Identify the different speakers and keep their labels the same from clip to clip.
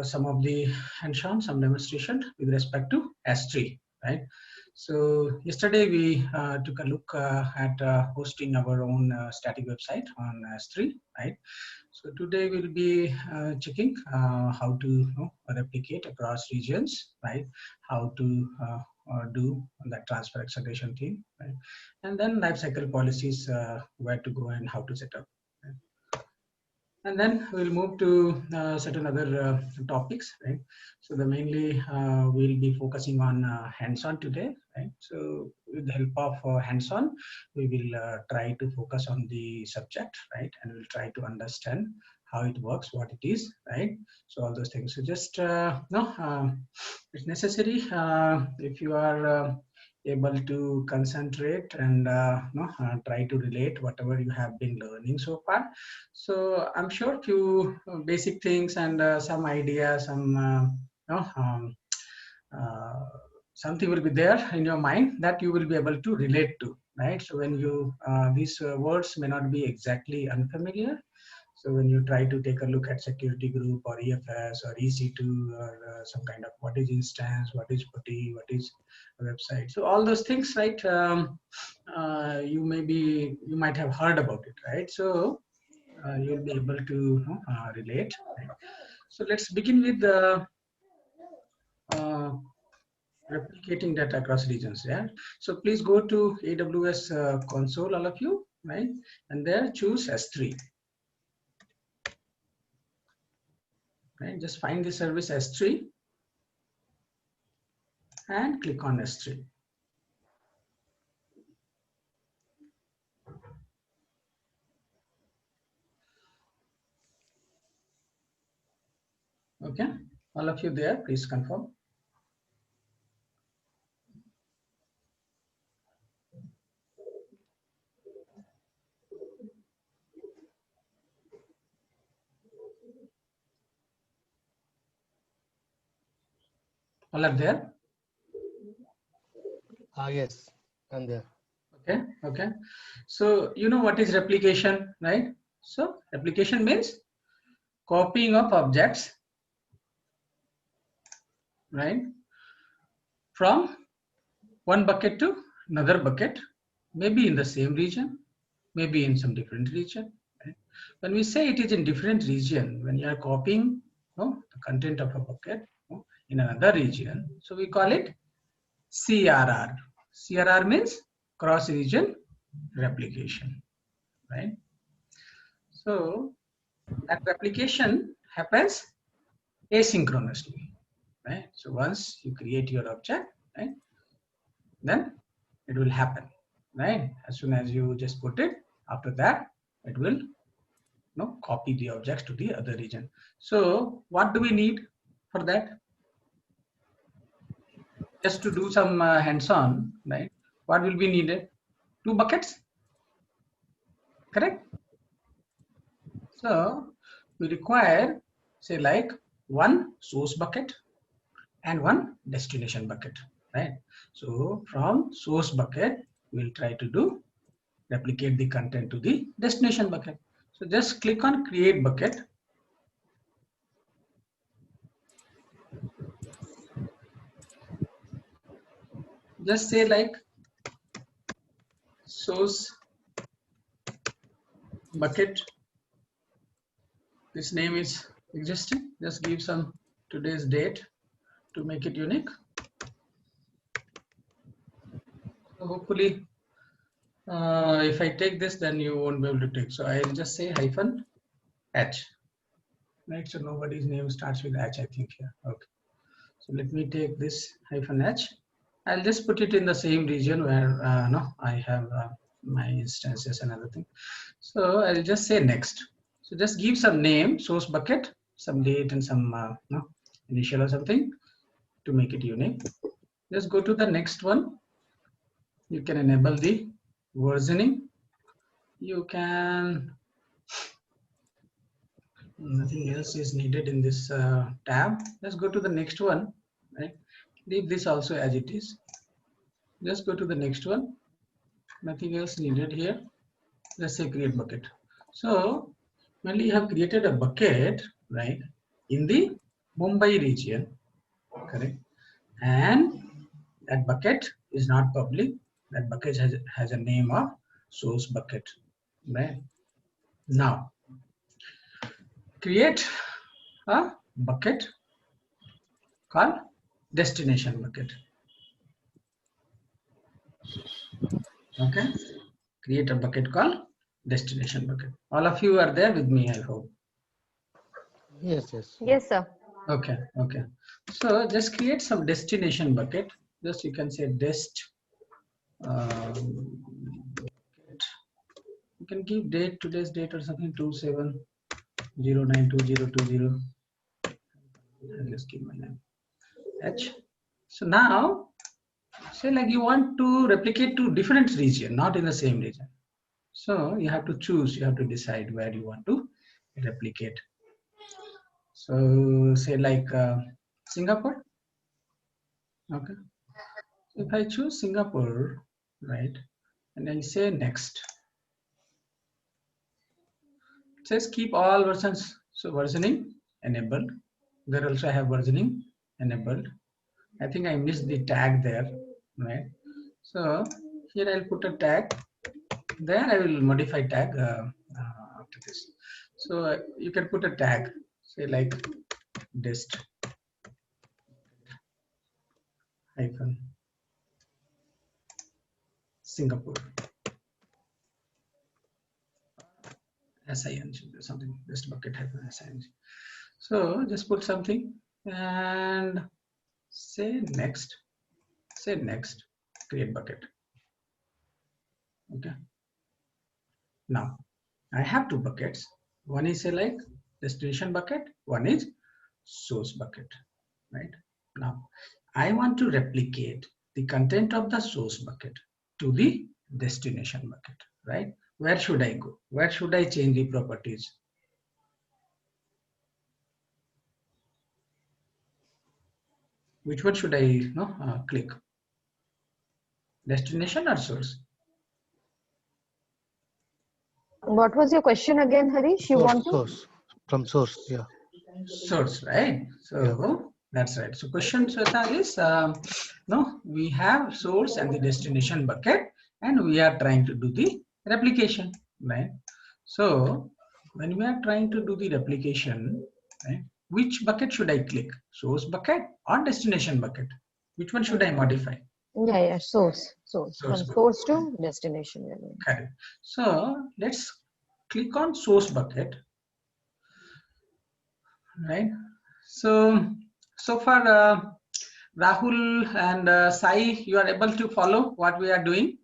Speaker 1: some of the hands-on, some demonstration with respect to S3, right? So yesterday we took a look at hosting our own static website on S3, right? So today we'll be checking how to replicate across regions, right? How to do that transfer acceleration thing, right? And then lifecycle policies, where to go and how to set up. Right? And then we'll move to certain other topics, right? So the mainly we'll be focusing on hands-on today, right? So with the help of hands-on, we will try to focus on the subject, right? And we'll try to understand how it works, what it is, right? So all those things. So just no, it's necessary if you are able to concentrate and try to relate whatever you have been learning so far. So I'm sure few basic things and some ideas, some uh, something will be there in your mind that you will be able to relate to, right? So when you these words may not be exactly unfamiliar. So when you try to take a look at security group or EFS or EC2 or some kind of what is instance, what is PuTTY, what is a website. So all those things, right? You might have heard about it, right? So you'll be able to relate. Right? So let's begin with uh, replicating data across regions. Yeah. So please go to AWS console, all of you, right? And there choose S3. Right? Just find the service S3 and click on S3. Okay, all of you there, please confirm. All are there?
Speaker 2: Yes, I'm there.
Speaker 1: Okay, okay. So you know what is replication, right? So replication means copying of objects, right, from one bucket to another bucket, maybe in the same region, maybe in some different region. Right? When we say it is in different region, when you are copying the content of a bucket in another region, so we call it CRR. CRR means cross-region replication, right? So that replication happens asynchronously, right? So once you create your object, right, then it will happen, right? As soon as you just put it, after that, it will copy the objects to the other region. So what do we need for that? Just to do some hands-on, right? What will be needed? 2 buckets, correct? So we require, say, like one source bucket and one destination bucket, right? So from source bucket, we'll try to do replicate the content to the destination bucket. So just click on create bucket. Just say like source bucket. This name is existing. Just give some today's date to make it unique. So hopefully, if I take this, then you won't be able to take. So I'll just say hyphen H. Right. So nobody's name starts with H, I think here. Okay. So let me take this hyphen H. I'll just put it in the same region where I have my instances and other thing. So I'll just say next. So just give some name, source bucket, some date and some initial or something to make it unique. Just go to the next one. You can enable the versioning. You can, nothing else is needed in this tab. Let's go to the next one, right? Leave this also as it is. Just go to the next one. Nothing else needed here. Let's say create bucket. So when you have created a bucket, right, in the Mumbai region, correct? And that bucket is not public. That bucket has a name of source bucket, right? Now, create a bucket called destination bucket. Okay, create a bucket called destination bucket. All of you are there with me, I hope.
Speaker 2: Yes, yes.
Speaker 3: Yes, sir.
Speaker 1: Okay, okay. So just create some destination bucket. Just you can say dest. You can give date, today's date or something, 27092020. And let's give my name H. So now, say like you want to replicate to different region, not in the same region. So you have to choose, you have to decide where you want to replicate. So say like Singapore. Okay. If I choose Singapore, right, and I say next, it says keep all versions. So versioning enabled. There also I have versioning enabled. I think I missed the tag there, right? So here I'll put a tag. There I will modify tag after this. So you can put a tag, say like dest hyphen Singapore. SIN something, dest bucket hyphen SIN. So just put something and say next, create bucket. Okay. Now I have two buckets. One is say like destination bucket, one is source bucket, right? Now I want to replicate the content of the source bucket to the destination bucket, right? Where should I go? Where should I change the properties? Which one should I click? Destination or source?
Speaker 3: What was your question again, Harish? You want to?
Speaker 2: Source. From source, yeah.
Speaker 1: Source, right? So
Speaker 2: Yeah.
Speaker 1: that's right. So question Shweta is, no, we have source and the destination bucket, and we are trying to do the replication, right? So when we are trying to do the replication, right, which bucket should I click? Source bucket or destination bucket? Which one should I modify?
Speaker 3: Yeah, source. From source to destination.
Speaker 1: Correct. So let's click on source bucket, right? So far Rahul and Sai, you are able to follow what we are doing?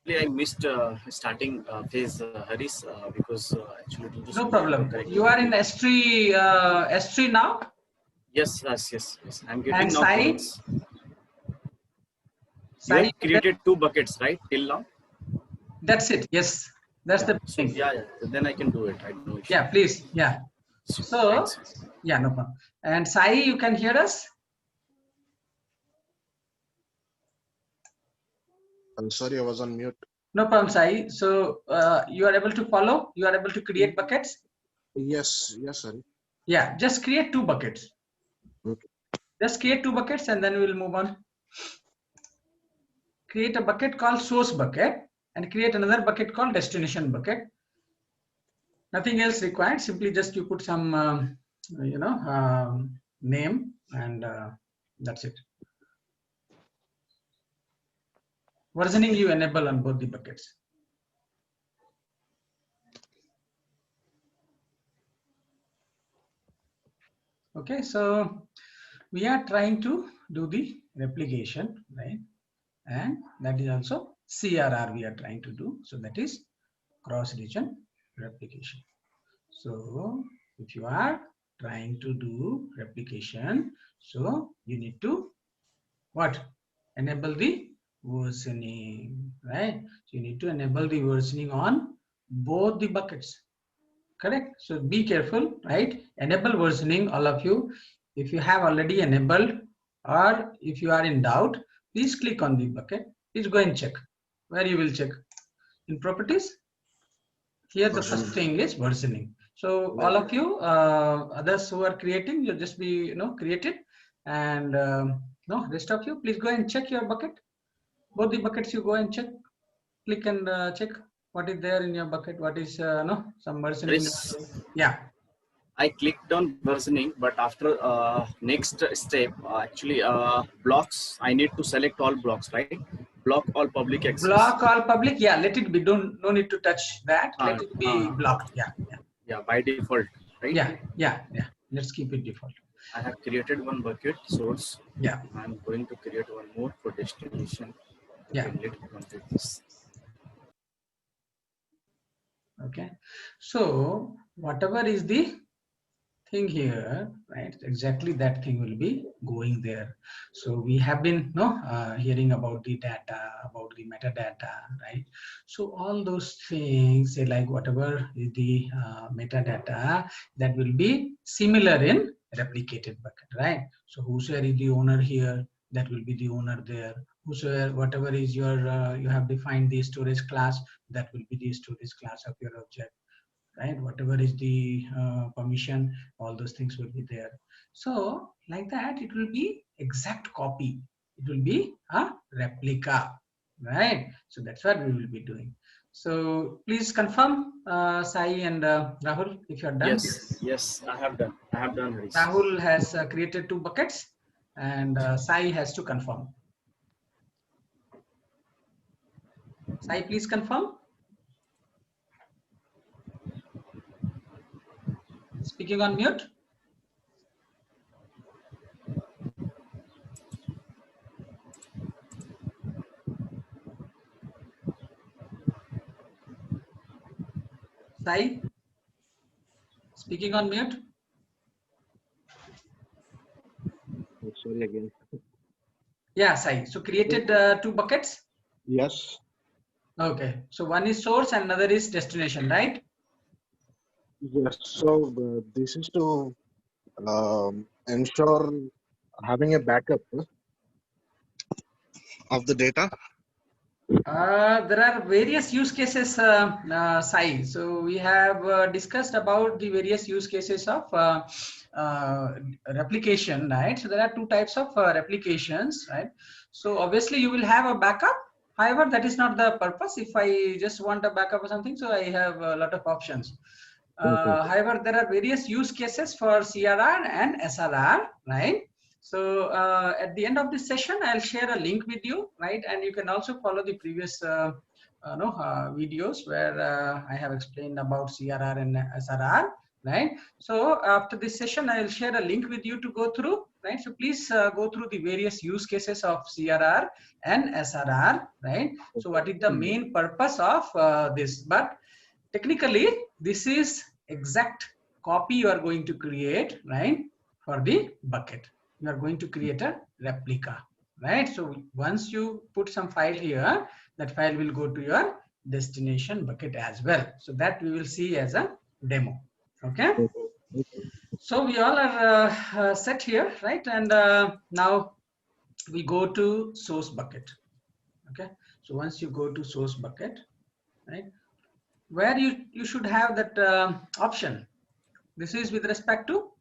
Speaker 4: I missed starting phase, Harish, because actually
Speaker 1: No problem. You are in S3 now?
Speaker 4: Yes. I'm getting
Speaker 1: And
Speaker 4: now
Speaker 1: Sai?
Speaker 4: points.
Speaker 1: Sai,
Speaker 4: You have created two buckets, right, till now?
Speaker 1: that's it. Yes, that's the
Speaker 4: So,
Speaker 1: thing.
Speaker 4: yeah, then I can do it. I don't know.
Speaker 1: Yeah, please. Yeah. So,
Speaker 4: Thanks.
Speaker 1: yeah, no problem. And Sai, you can hear us?
Speaker 5: I'm sorry, I was on mute.
Speaker 1: No problem, Sai. So you are able to follow? You are able to create buckets?
Speaker 5: Yes, sorry.
Speaker 1: Yeah, just create two buckets.
Speaker 5: Okay.
Speaker 1: Just create two buckets and then we'll move on. Create a bucket called source bucket and create another bucket called destination bucket. Nothing else required. Simply just you put some, name and that's it. Versioning you enable on both the buckets. Okay, so we are trying to do the replication, right? And that is also CRR we are trying to do. So that is cross-region replication. So if you are trying to do replication, so you need to what? Enable the versioning, right? So you need to enable the versioning on both the buckets. Correct. So be careful, right? Enable versioning, all of you. If you have already enabled or if you are in doubt, please click on the bucket. Please go and check. Where you will check? In properties. Here the first thing is versioning. So all of you, others who are creating, you'll just be created, and no, rest of you, please go and check your bucket. Both the buckets, you go and check, click and check what is there in your bucket. What is some versioning? Yeah.
Speaker 4: I clicked on versioning, but after next step, actually blocks. I need to select all blocks, right? Block all public access.
Speaker 1: Block all public. Yeah, let it be. No need to touch that. Let it be blocked. Yeah.
Speaker 4: Yeah, by default, right?
Speaker 1: Yeah. Let's keep it default.
Speaker 4: I have created one bucket source.
Speaker 1: Yeah.
Speaker 4: I'm going to create one more for destination.
Speaker 1: Yeah.
Speaker 4: Okay, let me complete this.
Speaker 1: Okay. So whatever is the thing here, right? Exactly that thing will be going there. So we have been hearing about the data, about the metadata, right? So all those things, say like whatever is the metadata, that will be similar in replicated bucket, right? So whosoever is the owner here, that will be the owner there. Whosoever, whatever is your you have defined the storage class, that will be the storage class of your object, right? Whatever is the permission, all those things will be there. So like that, it will be exact copy. It will be a replica, right? So that's what we will be doing. So please confirm, Sai and Rahul, if you are done.
Speaker 4: Yes, I have done.
Speaker 1: Rahul has created 2 buckets, and Sai has to confirm. Sai, please confirm. Speaking on mute. Sai, speaking on mute.
Speaker 5: Sorry again.
Speaker 1: Yeah, Sai. So created 2 buckets.
Speaker 5: Yes.
Speaker 1: Okay. So one is source and another is destination, right?
Speaker 5: Yes. So this is to ensure having a backup of the data.
Speaker 1: There are various use cases, Sai. So we have discussed about the various use cases of replication, right? So there are 2 types of replications, right? So obviously you will have a backup. However, that is not the purpose. If I just want a backup or something, so I have a lot of options. However, there are various use cases for CRR and SRR, right? So at the end of this session, I'll share a link with you, right? And you can also follow the previous videos where I have explained about CRR and SRR, right? So after this session, I'll share a link with you to go through, right? So please go through the various use cases of CRR and SRR, right? So what is the main purpose of this? But technically, this is exact copy you are going to create, right? For the bucket, you are going to create a replica, right? So once you put some file here, that file will go to your destination bucket as well. So that we will see as a demo. Okay. So we all are set here, right? And now we go to source bucket. Okay. So once you go to source bucket, right, where you should have that option. This is with respect to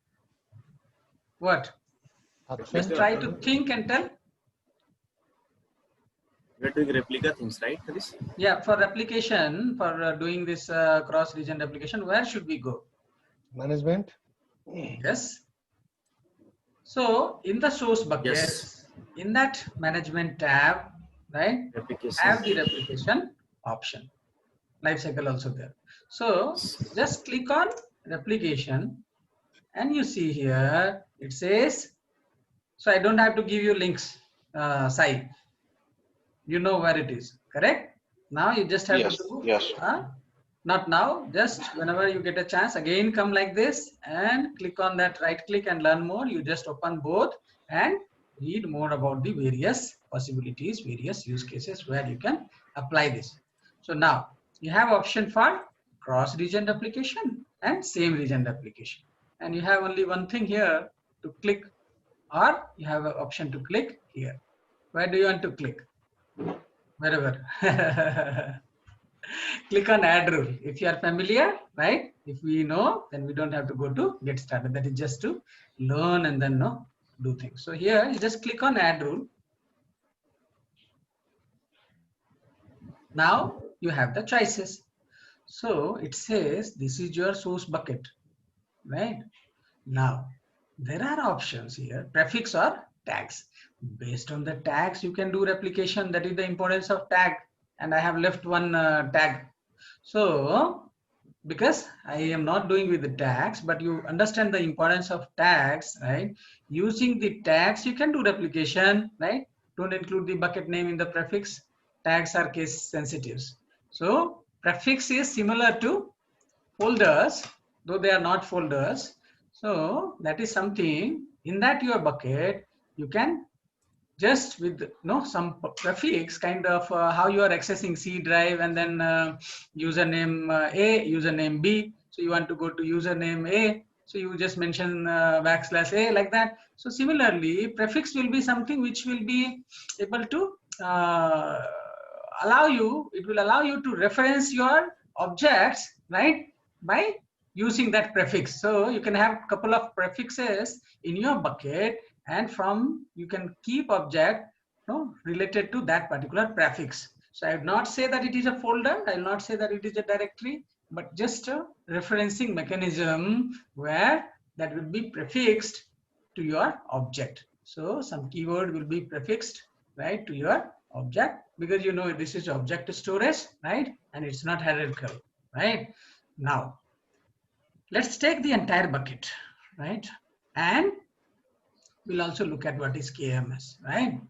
Speaker 1: what? Just try to think and tell.
Speaker 4: We're doing replica things, right?
Speaker 1: Yeah, for replication, for doing this cross-region replication, where should we go?
Speaker 2: Management.
Speaker 1: Yes. So in the source bucket,
Speaker 4: Yes.
Speaker 1: in that management tab, right, have the replication option. Lifecycle also there. So just click on replication, and you see here it says. So I don't have to give you links, Sai. You know where it is, correct? Now you just have to do.
Speaker 5: Yes.
Speaker 1: Not now, just whenever you get a chance, again come like this and click on that, right click and learn more. You just open both and read more about the various possibilities, various use cases where you can apply this. So now you have option for cross region replication and same region replication. And you have only one thing here to click, or you have an option to click here. Where do you want to click? Wherever. Click on add rule. If you are familiar, right? If we know, then we don't have to go to get started. That is just to learn and then do things. So here you just click on add rule. Now you have the choices. So it says this is your source bucket, right? Now there are options here, prefix or tags. Based on the tags, you can do replication. That is the importance of tag. And I have left one tag. So because I am not doing with the tags, but you understand the importance of tags, right? Using the tags, you can do replication, right? Don't include the bucket name in the prefix. Tags are case sensitives. So prefix is similar to folders, though they are not folders. So that is something in that your bucket, you can just with some prefix kind of how you are accessing C drive and then username A, username B. So you want to go to username A. So you just mention \A like that. So similarly, prefix will be something which will be able to allow you, it will allow you to reference your objects, right? By using that prefix. So you can have a couple of prefixes in your bucket, and from you can keep object related to that particular prefix. So I would not say that it is a folder, I will not say that it is a directory, but just a referencing mechanism where that will be prefixed to your object. So some keyword will be prefixed, right, to your object, because this is object storage, right, and it's not hierarchical, right? Now let's take the entire bucket, right, and we'll also look at what is KMS, right?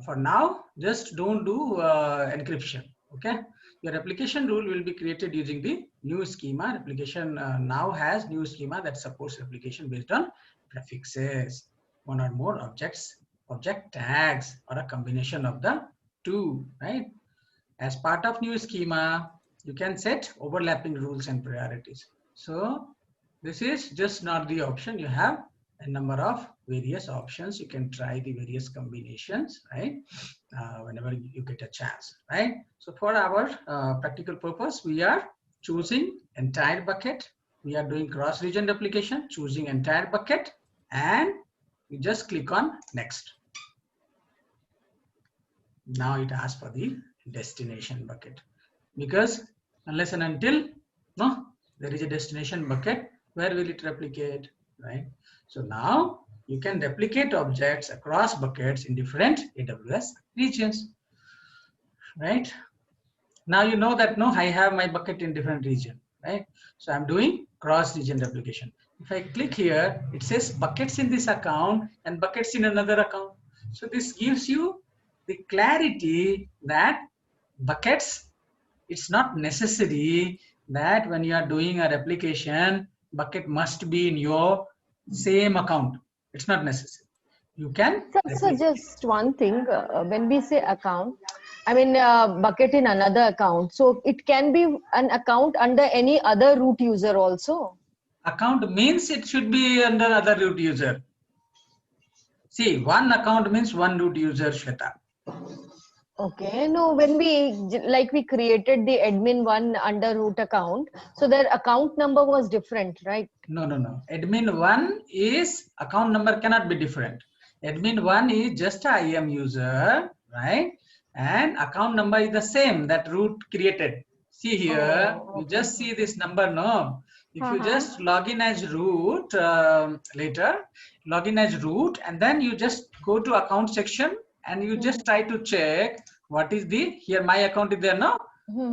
Speaker 1: For now, just don't do encryption, okay? Your application rule will be created using the new schema. Application now has new schema that supports application based on prefixes, one or more objects, object tags, or a combination of the two, right? As part of new schema, you can set overlapping rules and priorities. So this is just not the option. You have a number of various options. You can try the various combinations, right? Whenever you get a chance, right? So for our practical purpose, we are choosing entire bucket. We are doing cross-region replication, choosing entire bucket, and you just click on next. Now it asks for the destination bucket, because unless and until there is a destination bucket, where will it replicate, right? So now you can replicate objects across buckets in different AWS regions, right? Now you know that I have my bucket in different region, right? So I'm doing cross-region replication. If I click here, it says buckets in this account and buckets in another account. So this gives you the clarity that buckets, it's not necessary that when you are doing a replication, bucket must be in your same account. It's not necessary. You can.
Speaker 3: So just one thing, when we say account, I mean bucket in another account. So it can be an account under any other root user also.
Speaker 1: Account means it should be under other root user. See, one account means one root user, Shweta.
Speaker 3: Okay, no, when we created the admin one under root account, so their account number was different, right?
Speaker 1: No. Admin one is account number cannot be different. Admin one is just a IAM user, right? And account number is the same that root created. See here, you just see this number, no? If you just log in as root later, log in as root, and then you just go to account section and you just try to check what is the, here my account is there now.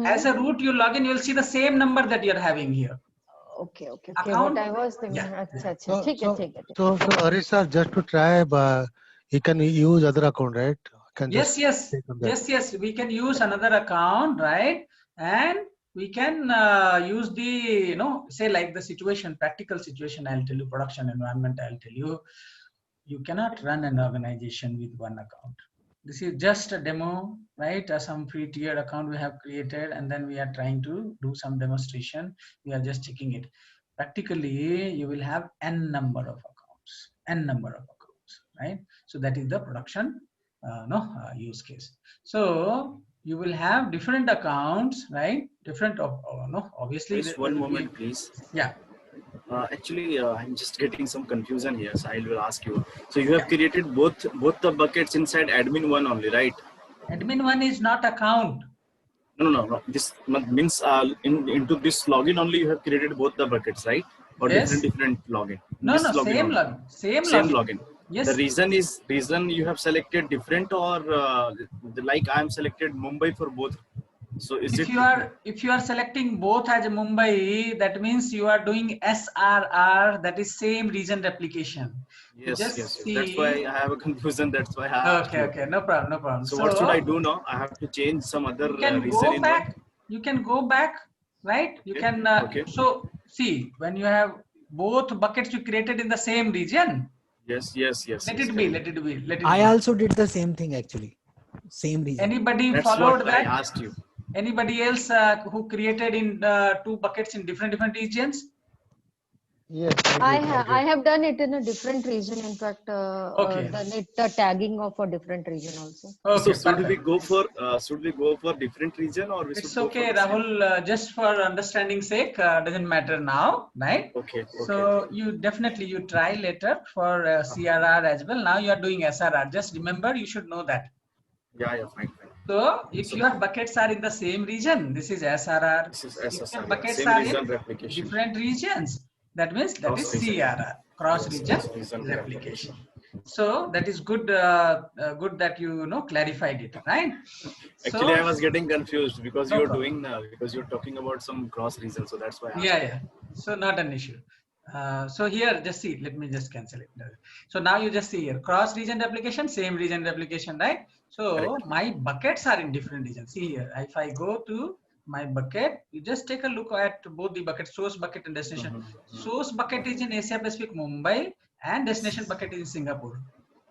Speaker 1: As a root, you log in, you'll see the same number that you're having here.
Speaker 3: Okay.
Speaker 1: Account,
Speaker 3: what I was thinking.
Speaker 1: yeah.
Speaker 2: So Arisa, just to try, he can use other account, right?
Speaker 1: Yes. We can use another account, right? And we can use the, say like the situation, practical situation, I'll tell you, production environment, I'll tell you, you cannot run an organization with one account. This is just a demo, right? Some free tiered account we have created, and then we are trying to do some demonstration. We are just checking it. Practically, you will have n number of accounts, right? So that is the production use case. So you will have different accounts, right? Different of no, obviously.
Speaker 4: Just
Speaker 1: there
Speaker 4: one
Speaker 1: will be-
Speaker 4: moment, please.
Speaker 1: Yeah.
Speaker 4: Actually, I'm just getting some confusion here, so I will ask you. So you have created both the buckets inside admin one only, right?
Speaker 1: Admin one is not account.
Speaker 4: No. This means into this login only you have created both the buckets, right? Or
Speaker 1: Yes.
Speaker 4: different login.
Speaker 1: No,
Speaker 4: This
Speaker 1: no,
Speaker 4: login
Speaker 1: same
Speaker 4: only.
Speaker 1: login. Same
Speaker 4: login.
Speaker 1: Yes.
Speaker 4: The reason you have selected different, or like I am selected Mumbai for both. So is
Speaker 1: If
Speaker 4: it?
Speaker 1: you are selecting both as a Mumbai, that means you are doing SRR, that is same region replication. You
Speaker 4: Yes.
Speaker 1: just see.
Speaker 4: That's why I have a confusion. That's why I asked you.
Speaker 1: Okay, no problem.
Speaker 4: So what should I do now? I have to change some other
Speaker 1: You can
Speaker 4: reason
Speaker 1: go
Speaker 4: in
Speaker 1: back.
Speaker 4: one.
Speaker 1: You can go back, right? You
Speaker 4: Okay,
Speaker 1: can.
Speaker 4: okay.
Speaker 1: So see, when you have both buckets you created in the same region,
Speaker 4: Yes.
Speaker 1: let it be.
Speaker 6: I also did the same thing actually. Same reason.
Speaker 1: Anybody
Speaker 4: That's
Speaker 1: followed
Speaker 4: what I
Speaker 1: that?
Speaker 4: asked you.
Speaker 1: Anybody else who created in two buckets in different regions?
Speaker 2: Yes.
Speaker 3: I have done it in a different region. In fact,
Speaker 1: Okay.
Speaker 3: the tagging of a different region also.
Speaker 1: Okay,
Speaker 4: So should we
Speaker 1: perfect.
Speaker 4: go for different region, or we should
Speaker 1: It's
Speaker 4: go
Speaker 1: okay,
Speaker 4: for the same?
Speaker 1: Rahul. Just for understanding sake, doesn't matter now, right?
Speaker 4: Okay.
Speaker 1: So you definitely try later for CRR as well. Now you are doing SRR. Just remember, you should know that.
Speaker 4: Yeah, fine.
Speaker 1: So if your buckets are in the same region, this is SRR.
Speaker 4: This is
Speaker 1: If your
Speaker 4: SSR.
Speaker 1: buckets
Speaker 4: Same
Speaker 1: are
Speaker 4: region
Speaker 1: in
Speaker 4: replication.
Speaker 1: different regions, that means that is
Speaker 4: Cross region.
Speaker 1: CRR, cross region
Speaker 4: Cross-region
Speaker 1: replication. So that is good. Good that you clarified it, right?
Speaker 4: Actually, I
Speaker 1: So
Speaker 4: was getting confused because
Speaker 1: No
Speaker 4: you're
Speaker 1: problem.
Speaker 4: doing because you're talking about some cross region, so that's why. I asked.
Speaker 1: yeah. So not an issue. So here, just see. Let me just cancel it. So now you just see here, cross region replication, same region replication, right? So
Speaker 4: Correct.
Speaker 1: my buckets are in different regions. See here, if I go to my bucket, you just take a look at both the buckets, source bucket and destination. Source bucket is in Asia Pacific Mumbai, and destination bucket is in Singapore,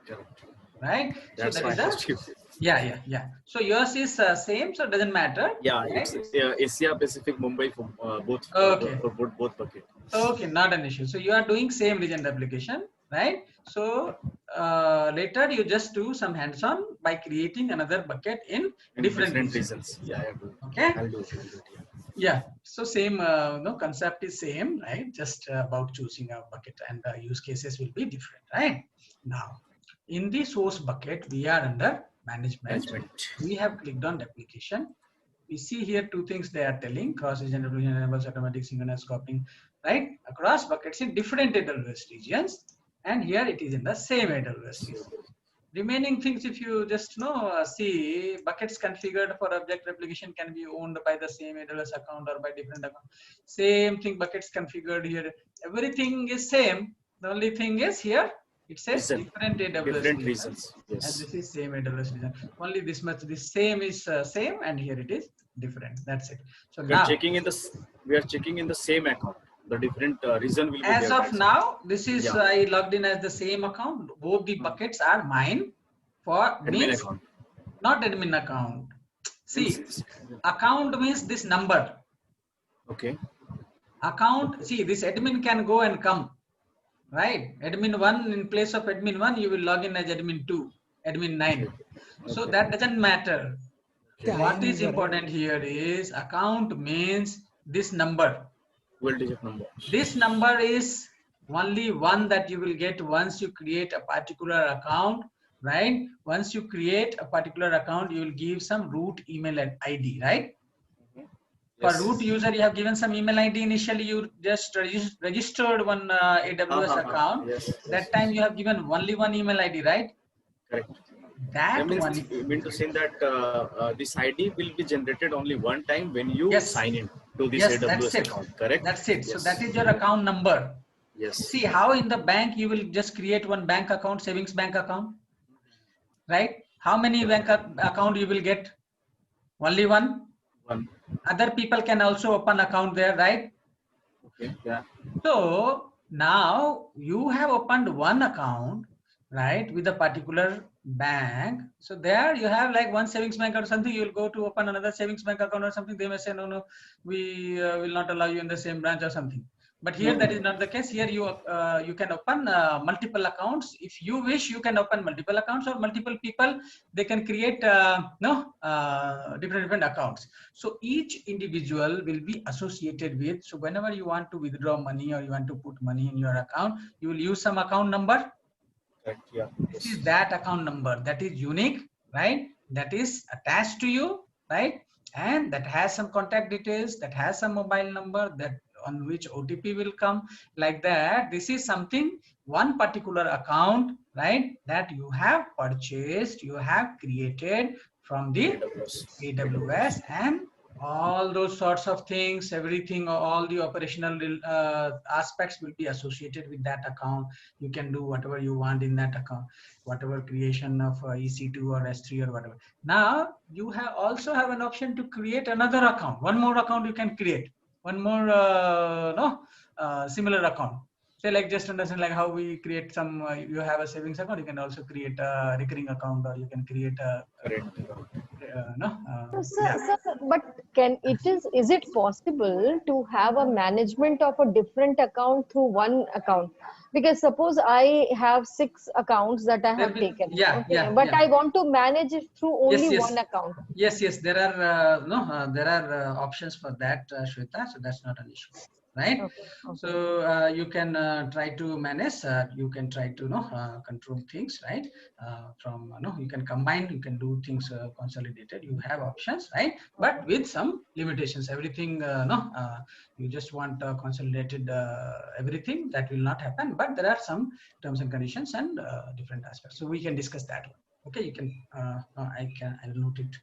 Speaker 4: Correct.
Speaker 1: right?
Speaker 4: That's
Speaker 1: So
Speaker 4: why
Speaker 1: that
Speaker 4: I
Speaker 1: is
Speaker 4: asked you.
Speaker 1: yeah. So yours is same, so it doesn't matter.
Speaker 4: Yeah,
Speaker 1: right?
Speaker 4: it's Asia Pacific Mumbai for both.
Speaker 1: Okay.
Speaker 4: For both bucket.
Speaker 1: Okay, not an issue. So you are doing same region replication, right? So later you just do some hands-on by creating another bucket in different regions.
Speaker 4: reasons. Yeah, I do.
Speaker 1: Okay.
Speaker 4: I'll do it.
Speaker 1: Yeah. So same concept is same, right? Just about choosing a bucket, and use cases will be different, right? Now, in the source bucket, we are under management. We have clicked on replication. We see here two things they are telling: cross-region replication enables automatic synchronous copying, right? Across buckets in different AWS regions, and here it is in the same AWS region. Remaining things, if you just see, buckets configured for object replication can be owned by the same AWS account or by different account. Same thing, buckets configured here. Everything is same. The only thing is here it says different AWS
Speaker 4: Different
Speaker 1: regions.
Speaker 4: reasons.
Speaker 1: And
Speaker 4: Yes.
Speaker 1: this is same AWS region. Only this much. This same is same, and here it is different. That's it. So
Speaker 4: We are
Speaker 1: now,
Speaker 4: checking in the same account. The different reason will be
Speaker 1: as
Speaker 4: there.
Speaker 1: of now, this is
Speaker 4: Yeah.
Speaker 1: I logged in as the same account. Both the buckets are mine. For
Speaker 4: Admin
Speaker 1: means
Speaker 4: account.
Speaker 1: not admin account. See,
Speaker 4: Means-
Speaker 1: account means this number.
Speaker 4: Okay.
Speaker 1: Account. See, this admin can go and come, right? Admin 1 in place of admin 1, you will log in as admin 2, admin 9. So
Speaker 4: Okay.
Speaker 1: that doesn't matter.
Speaker 6: Yeah,
Speaker 1: What
Speaker 6: I
Speaker 1: is
Speaker 6: am
Speaker 1: important here is account means this number.
Speaker 4: 12-digit number.
Speaker 1: This number is only one that you will get once you create a particular account, right? Once you create a particular account, you will give some root email and ID, right? For
Speaker 4: Yes.
Speaker 1: root user, you have given some email ID. Initially, you just registered one AWS account.
Speaker 4: Yes.
Speaker 1: That time you have given only one email ID, right?
Speaker 4: Correct.
Speaker 1: That
Speaker 4: That means
Speaker 1: one.
Speaker 4: you mean to say that this ID will be generated only one time when you
Speaker 1: Yes.
Speaker 4: sign in to this
Speaker 1: Yes,
Speaker 4: AWS
Speaker 1: that's it.
Speaker 4: account. Correct.
Speaker 1: That's it. So
Speaker 4: Yes.
Speaker 1: that is your account number.
Speaker 4: Yes.
Speaker 1: See how in the bank you will just create one bank account, savings bank account, right? How many bank account you will get? Only one.
Speaker 4: One.
Speaker 1: Other people can also open account there, right?
Speaker 4: Okay. Yeah.
Speaker 1: So now you have opened one account, right, with a particular bank. So there you have like one savings bank or something. You will go to open another savings bank account or something. They may say, no, we will not allow you in the same branch or something. But here that is not the case. Here you can open multiple accounts. If you wish, you can open multiple accounts, or multiple people, they can create different accounts. So each individual will be associated with. So whenever you want to withdraw money or you want to put money in your account, you will use some account number.
Speaker 4: Correct. Yeah.
Speaker 1: This is that account number that is unique, right? That is attached to you, right? And that has some contact details, that has some mobile number, that on which OTP will come, like that. This is something, one particular account, right, that you have purchased, you have created from the AWS, and all those sorts of things, everything, all the operational aspects will be associated with that account. You can do whatever you want in that account, whatever creation of EC2 or S3 or whatever. Now you also have an option to create another account. One more account you can create, one more similar account. Say, like, just understand like how we create some, you have a savings account, you can also create a recurring account, or you can create a
Speaker 3: Sir, but is it possible to have a management of a different account through one account? Because suppose I have 6 accounts that I have taken, but I want to manage it through only one account.
Speaker 1: Yes, there are there are options for that, Shweta, so that's not an issue, right? So you can try to manage, you can try to control things, right? From you can combine, you can do things consolidated, you have options, right? But with some limitations. Everything you just want consolidated everything, that will not happen, but there are some terms and conditions and different aspects, so we can discuss that one. Okay, you can I will note it,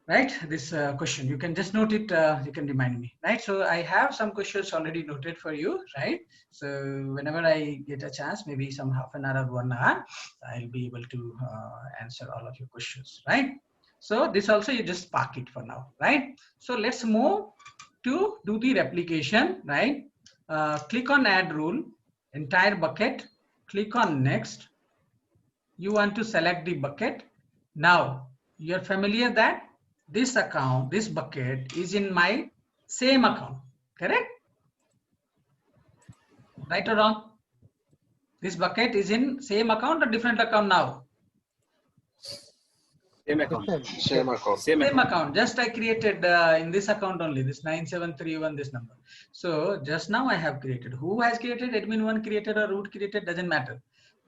Speaker 1: right? This question, you can just note it, you can remind me, right? So I have some questions already noted for you, right? So whenever I get a chance, maybe some half an hour or 1 hour, I'll be able to answer all of your questions, right? So this also, you just park it for now, right? So let's move to do the replication, right? Click on add rule, entire bucket, click on next. You want to select the bucket. Now you're familiar that this account, this bucket is in my same account, correct? Right or wrong? This bucket is in same account or different account now?
Speaker 4: Same account.
Speaker 1: Same account. Just I created in this account only, this 9731, this number. So just now I have created. Who has created? Admin1 created or root created, doesn't matter.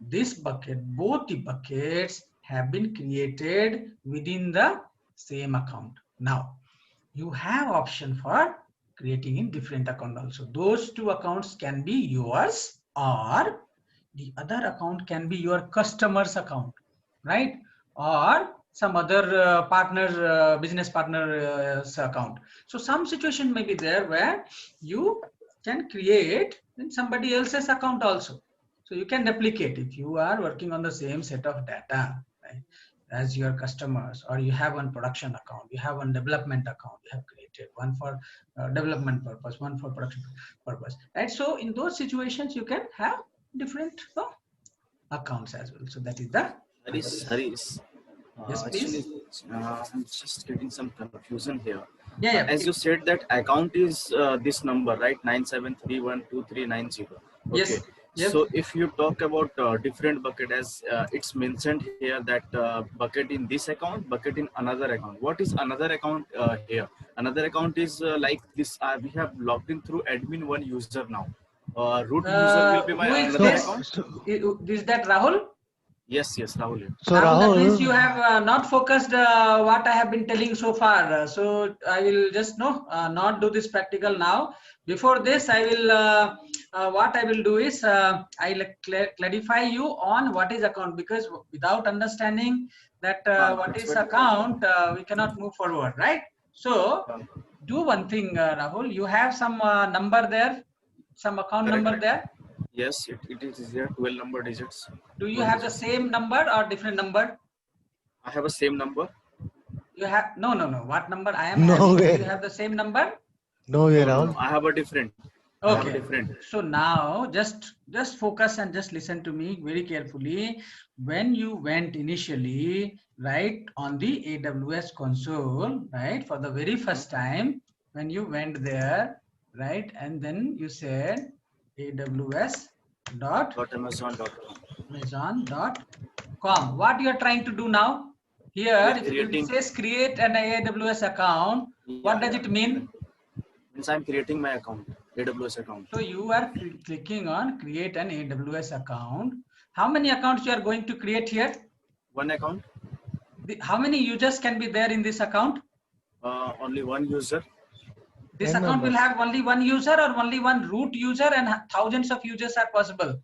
Speaker 1: This bucket, both the buckets have been created within the same account. Now you have option for creating in different account also. Those 2 accounts can be yours, or the other account can be your customer's account, right? Or some other business partner's account. So some situation may be there where you can create in somebody else's account also. So you can replicate if you are working on the same set of data, right, as your customers, or you have one production account, you have one development account, you have created one for development purpose, one for production purpose, right? So in those situations, you can have different accounts as well. So that is the
Speaker 4: Haris.
Speaker 1: Yes, please.
Speaker 4: I'm just getting some confusion here.
Speaker 1: Yeah.
Speaker 4: As you said that account is this number, right? 97312390. Okay.
Speaker 1: Yes. Yep.
Speaker 4: So if you talk about different bucket, as it's mentioned here that bucket in this account, bucket in another account. What is another account here? Another account is like this. We have logged in through admin1 user now. Root user will be my another account.
Speaker 1: Is that Rahul?
Speaker 4: Yes, Rahul.
Speaker 2: So Rahul,
Speaker 1: that means you have not focused what I have been telling so far. So I will just not do this practical now. Before this, I will what I will do is I'll clarify you on what is account, because without understanding that what is account, we cannot move forward, right? So do one thing, Rahul. You have some number there, some account number there.
Speaker 4: Yes, it is here, 12 number digits.
Speaker 1: Do you have the same number or different number?
Speaker 4: I have a same number.
Speaker 1: You have no. What number I am?
Speaker 2: No
Speaker 1: having?
Speaker 2: way.
Speaker 1: Do you have the same number?
Speaker 2: No way, Rahul.
Speaker 4: I have a different.
Speaker 1: Okay.
Speaker 4: Different.
Speaker 1: So now just focus and just listen to me very carefully. When you went initially, right, on the AWS console, right, for the very first time, when you went there, right? And then you said AWS dot
Speaker 4: .amazon.com.
Speaker 1: Amazon.com. What you are trying to do now? Here, if it says create an AWS account, what does it mean?
Speaker 4: Means I'm creating my account, AWS account.
Speaker 1: So you are clicking on create an AWS account. How many accounts you are going to create here?
Speaker 4: One account.
Speaker 1: How many users can be there in this account?
Speaker 4: Only one user.
Speaker 1: This account will have only one user or only one root user, and thousands of users are possible?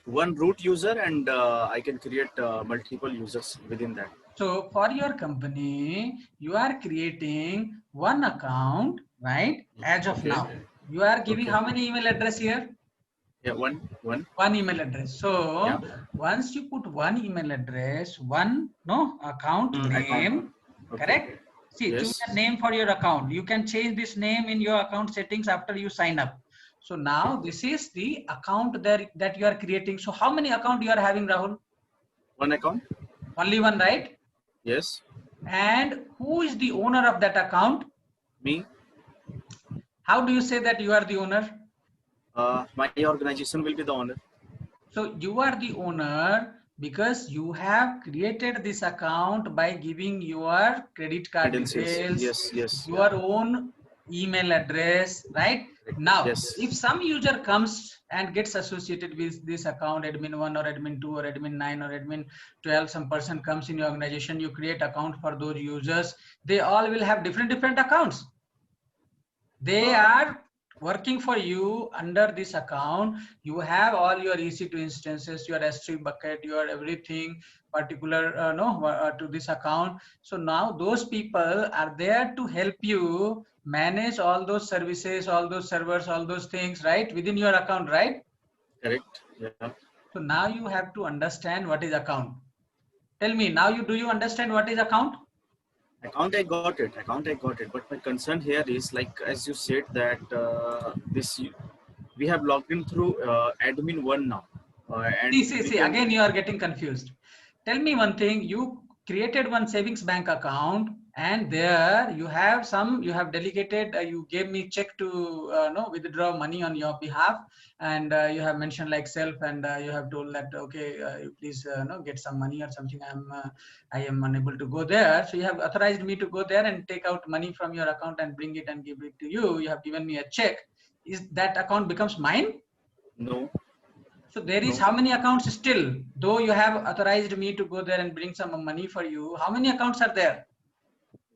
Speaker 4: One root user, and I can create multiple users within that.
Speaker 1: So for your company, you are creating one account, right? As of now, you are giving how many email address here?
Speaker 4: Yeah, one
Speaker 1: email address. So once you put one email address, one account name, correct? See, choose a name for your account. You can change this name in your account settings after you sign up. So now this is the account that you are creating. So how many accounts you are having, Rahul?
Speaker 4: One account.
Speaker 1: Only one, right?
Speaker 4: Yes.
Speaker 1: And who is the owner of that account?
Speaker 4: Me.
Speaker 1: How do you say that you are the owner?
Speaker 4: My organization will be the owner.
Speaker 1: So you are the owner because you have created this account by giving your credit card details, your own email address, right? Now, if some user comes and gets associated with this account, admin 1 or admin 2 or admin 9 or admin 12, some person comes in your organization, you create account for those users, they all will have different accounts. They are working for you under this account. You have all your EC2 instances, your S3 bucket, your everything particular to this account. So now those people are there to help you manage all those services, all those servers, all those things, right, within your account, right?
Speaker 4: Correct. Yeah.
Speaker 1: So now you have to understand what is account. Tell me now, do you understand what is account?
Speaker 4: Account, I got it. But my concern here is, like, as you said that we have logged in through admin 1 now. And
Speaker 1: see, again you are getting confused. Tell me one thing. You created one savings bank account, and there you have delegated. You gave me check to withdraw money on your behalf, and you have mentioned like self, and you have told that okay, you please get some money or something. I am unable to go there, so you have authorized me to go there and take out money from your account and bring it and give it to you. You have given me a check. Is that account becomes mine?
Speaker 4: No.
Speaker 1: So there is how many accounts still, though you have authorized me to go there and bring some money for you, how many accounts are there?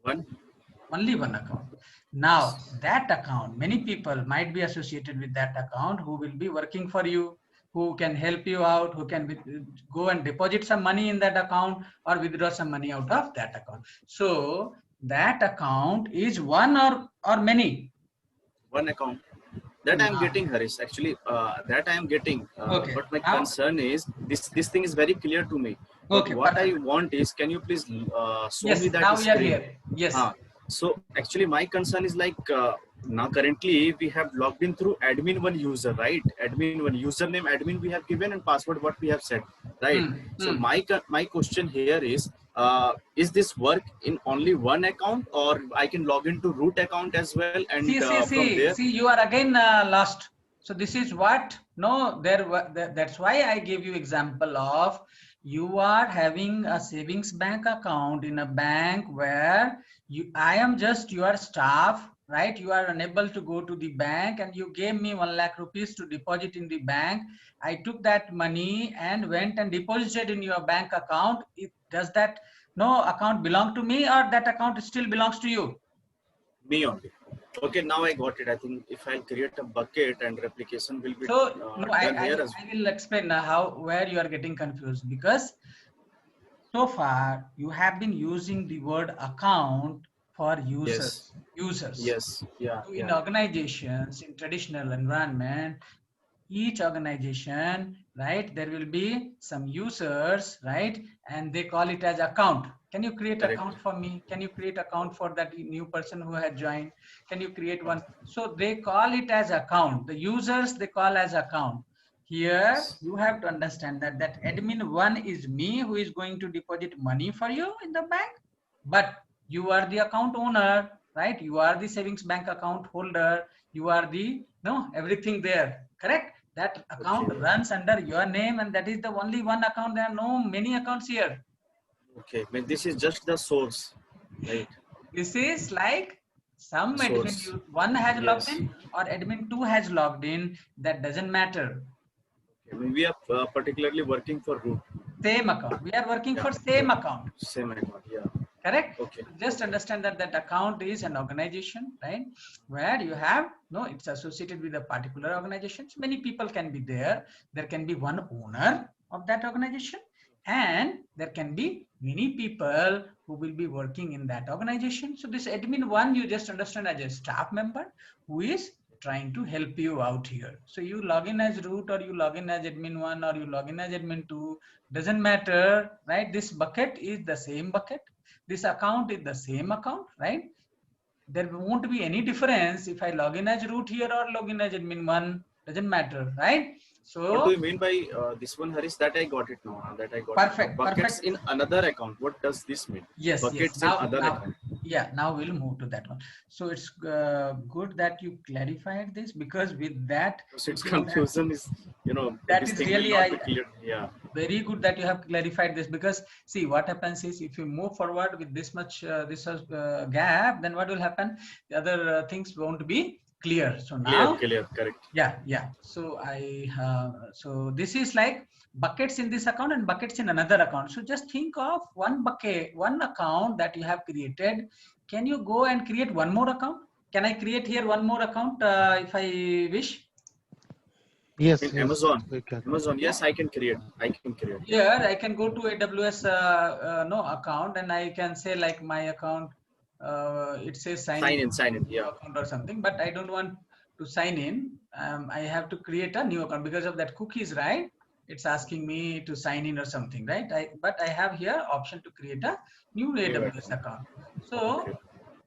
Speaker 4: One.
Speaker 1: Only one account. Now that account, many people might be associated with that account who will be working for you, who can help you out, who can go and deposit some money in that account or withdraw some money out of that account. So that account is one or many?
Speaker 4: One account. That I'm getting, Harish. Actually, that I'm getting. But my concern is this thing is very clear to me.
Speaker 1: Okay.
Speaker 4: What I want is, can you please show me that
Speaker 1: now
Speaker 4: screen?
Speaker 1: we are here. Yes.
Speaker 4: So actually, my concern is like now currently we have logged in through admin 1 user, right? Admin 1 username, admin we have given, and password what we have set, right? So my question here is this work in only one account, or I can log into root account as well? And
Speaker 1: see, you are again lost. So this is what that's why I gave you example of you are having a savings bank account in a bank where I am just your staff, right? You are unable to go to the bank, and you gave me 1 lakh rupees to deposit in the bank. I took that money and went and deposited in your bank account. Does that account belong to me, or that account still belongs to you?
Speaker 4: Me only. Okay, now I got it. I think if I'll create a bucket and replication will be
Speaker 1: I will explain where you are getting confused, because so far you have been using the word account for users.
Speaker 4: Yes. Yeah.
Speaker 1: So in organizations, in traditional environment, each organization, right, there will be some users, right, and they call it as account. Can you create account for me? Can you create account for that new person who had joined? Can you create one? So they call it as account. The users they call as account. Here you have to understand that admin 1 is me, who is going to deposit money for you in the bank, but you are the account owner, right? You are the savings bank account holder. You are the, no, everything there, correct? That account
Speaker 4: Okay.
Speaker 1: runs under your name, and that is the only one account. There are no many accounts here.
Speaker 4: Okay. I mean, this is just the source, right?
Speaker 1: This is like some admin,
Speaker 4: Source.
Speaker 1: one has logged
Speaker 4: Yes.
Speaker 1: in or admin 2 has logged in. That doesn't matter.
Speaker 4: I mean, we are particularly working for root.
Speaker 1: Same account. We are working
Speaker 4: Yeah.
Speaker 1: for same account.
Speaker 4: Same account. Yeah.
Speaker 1: Correct?
Speaker 4: Okay.
Speaker 1: Just understand that that account is an organization, right? Where you have, no, it's associated with a particular organization. So many people can be there. There can be one owner of that organization, and there can be many people who will be working in that organization. So this admin 1, you just understand as a staff member who is trying to help you out here. So you log in as root, or you log in as admin 1, or you log in as admin 2, doesn't matter, right? This bucket is the same bucket. This account is the same account, right? There won't be any difference if I log in as root here or log in as admin 1, doesn't matter, right?
Speaker 4: What do
Speaker 1: So
Speaker 4: you mean by this one, Harish? That I got it now. That I got
Speaker 1: perfect,
Speaker 4: it. Buckets
Speaker 1: perfect.
Speaker 4: in another account. What does this mean?
Speaker 1: Yes,
Speaker 4: Buckets
Speaker 1: yes.
Speaker 4: in other
Speaker 1: Now,
Speaker 4: account.
Speaker 1: yeah, now we'll move to that one. So it's good that you clarified this, because with that,
Speaker 4: So it's
Speaker 1: if you have-
Speaker 4: confusion is, you know,
Speaker 1: That
Speaker 4: this
Speaker 1: is
Speaker 4: thing
Speaker 1: really
Speaker 4: will not be clear. Yeah.
Speaker 1: very good that you have clarified this, because see what happens is, if you move forward with this much gap, then what will happen? The other things won't be clear. So now,
Speaker 4: Clear, correct.
Speaker 1: yeah. So so this is like buckets in this account and buckets in another account. So just think of one bucket, one account that you have created. Can you go and create one more account? Can I create here one more account if I wish?
Speaker 2: Yes,
Speaker 4: In
Speaker 2: yes,
Speaker 4: Amazon.
Speaker 2: we can.
Speaker 4: Amazon, yes, I can create. I can create.
Speaker 1: Here I can go to AWS no account, and I can say like my account. It says sign in,
Speaker 4: Yeah.
Speaker 1: account or something, but I don't want to sign in. I have to create a new account because of that cookies, right? It's asking me to sign in or something, right? But I have here option to create a new AWS account. So
Speaker 4: Okay.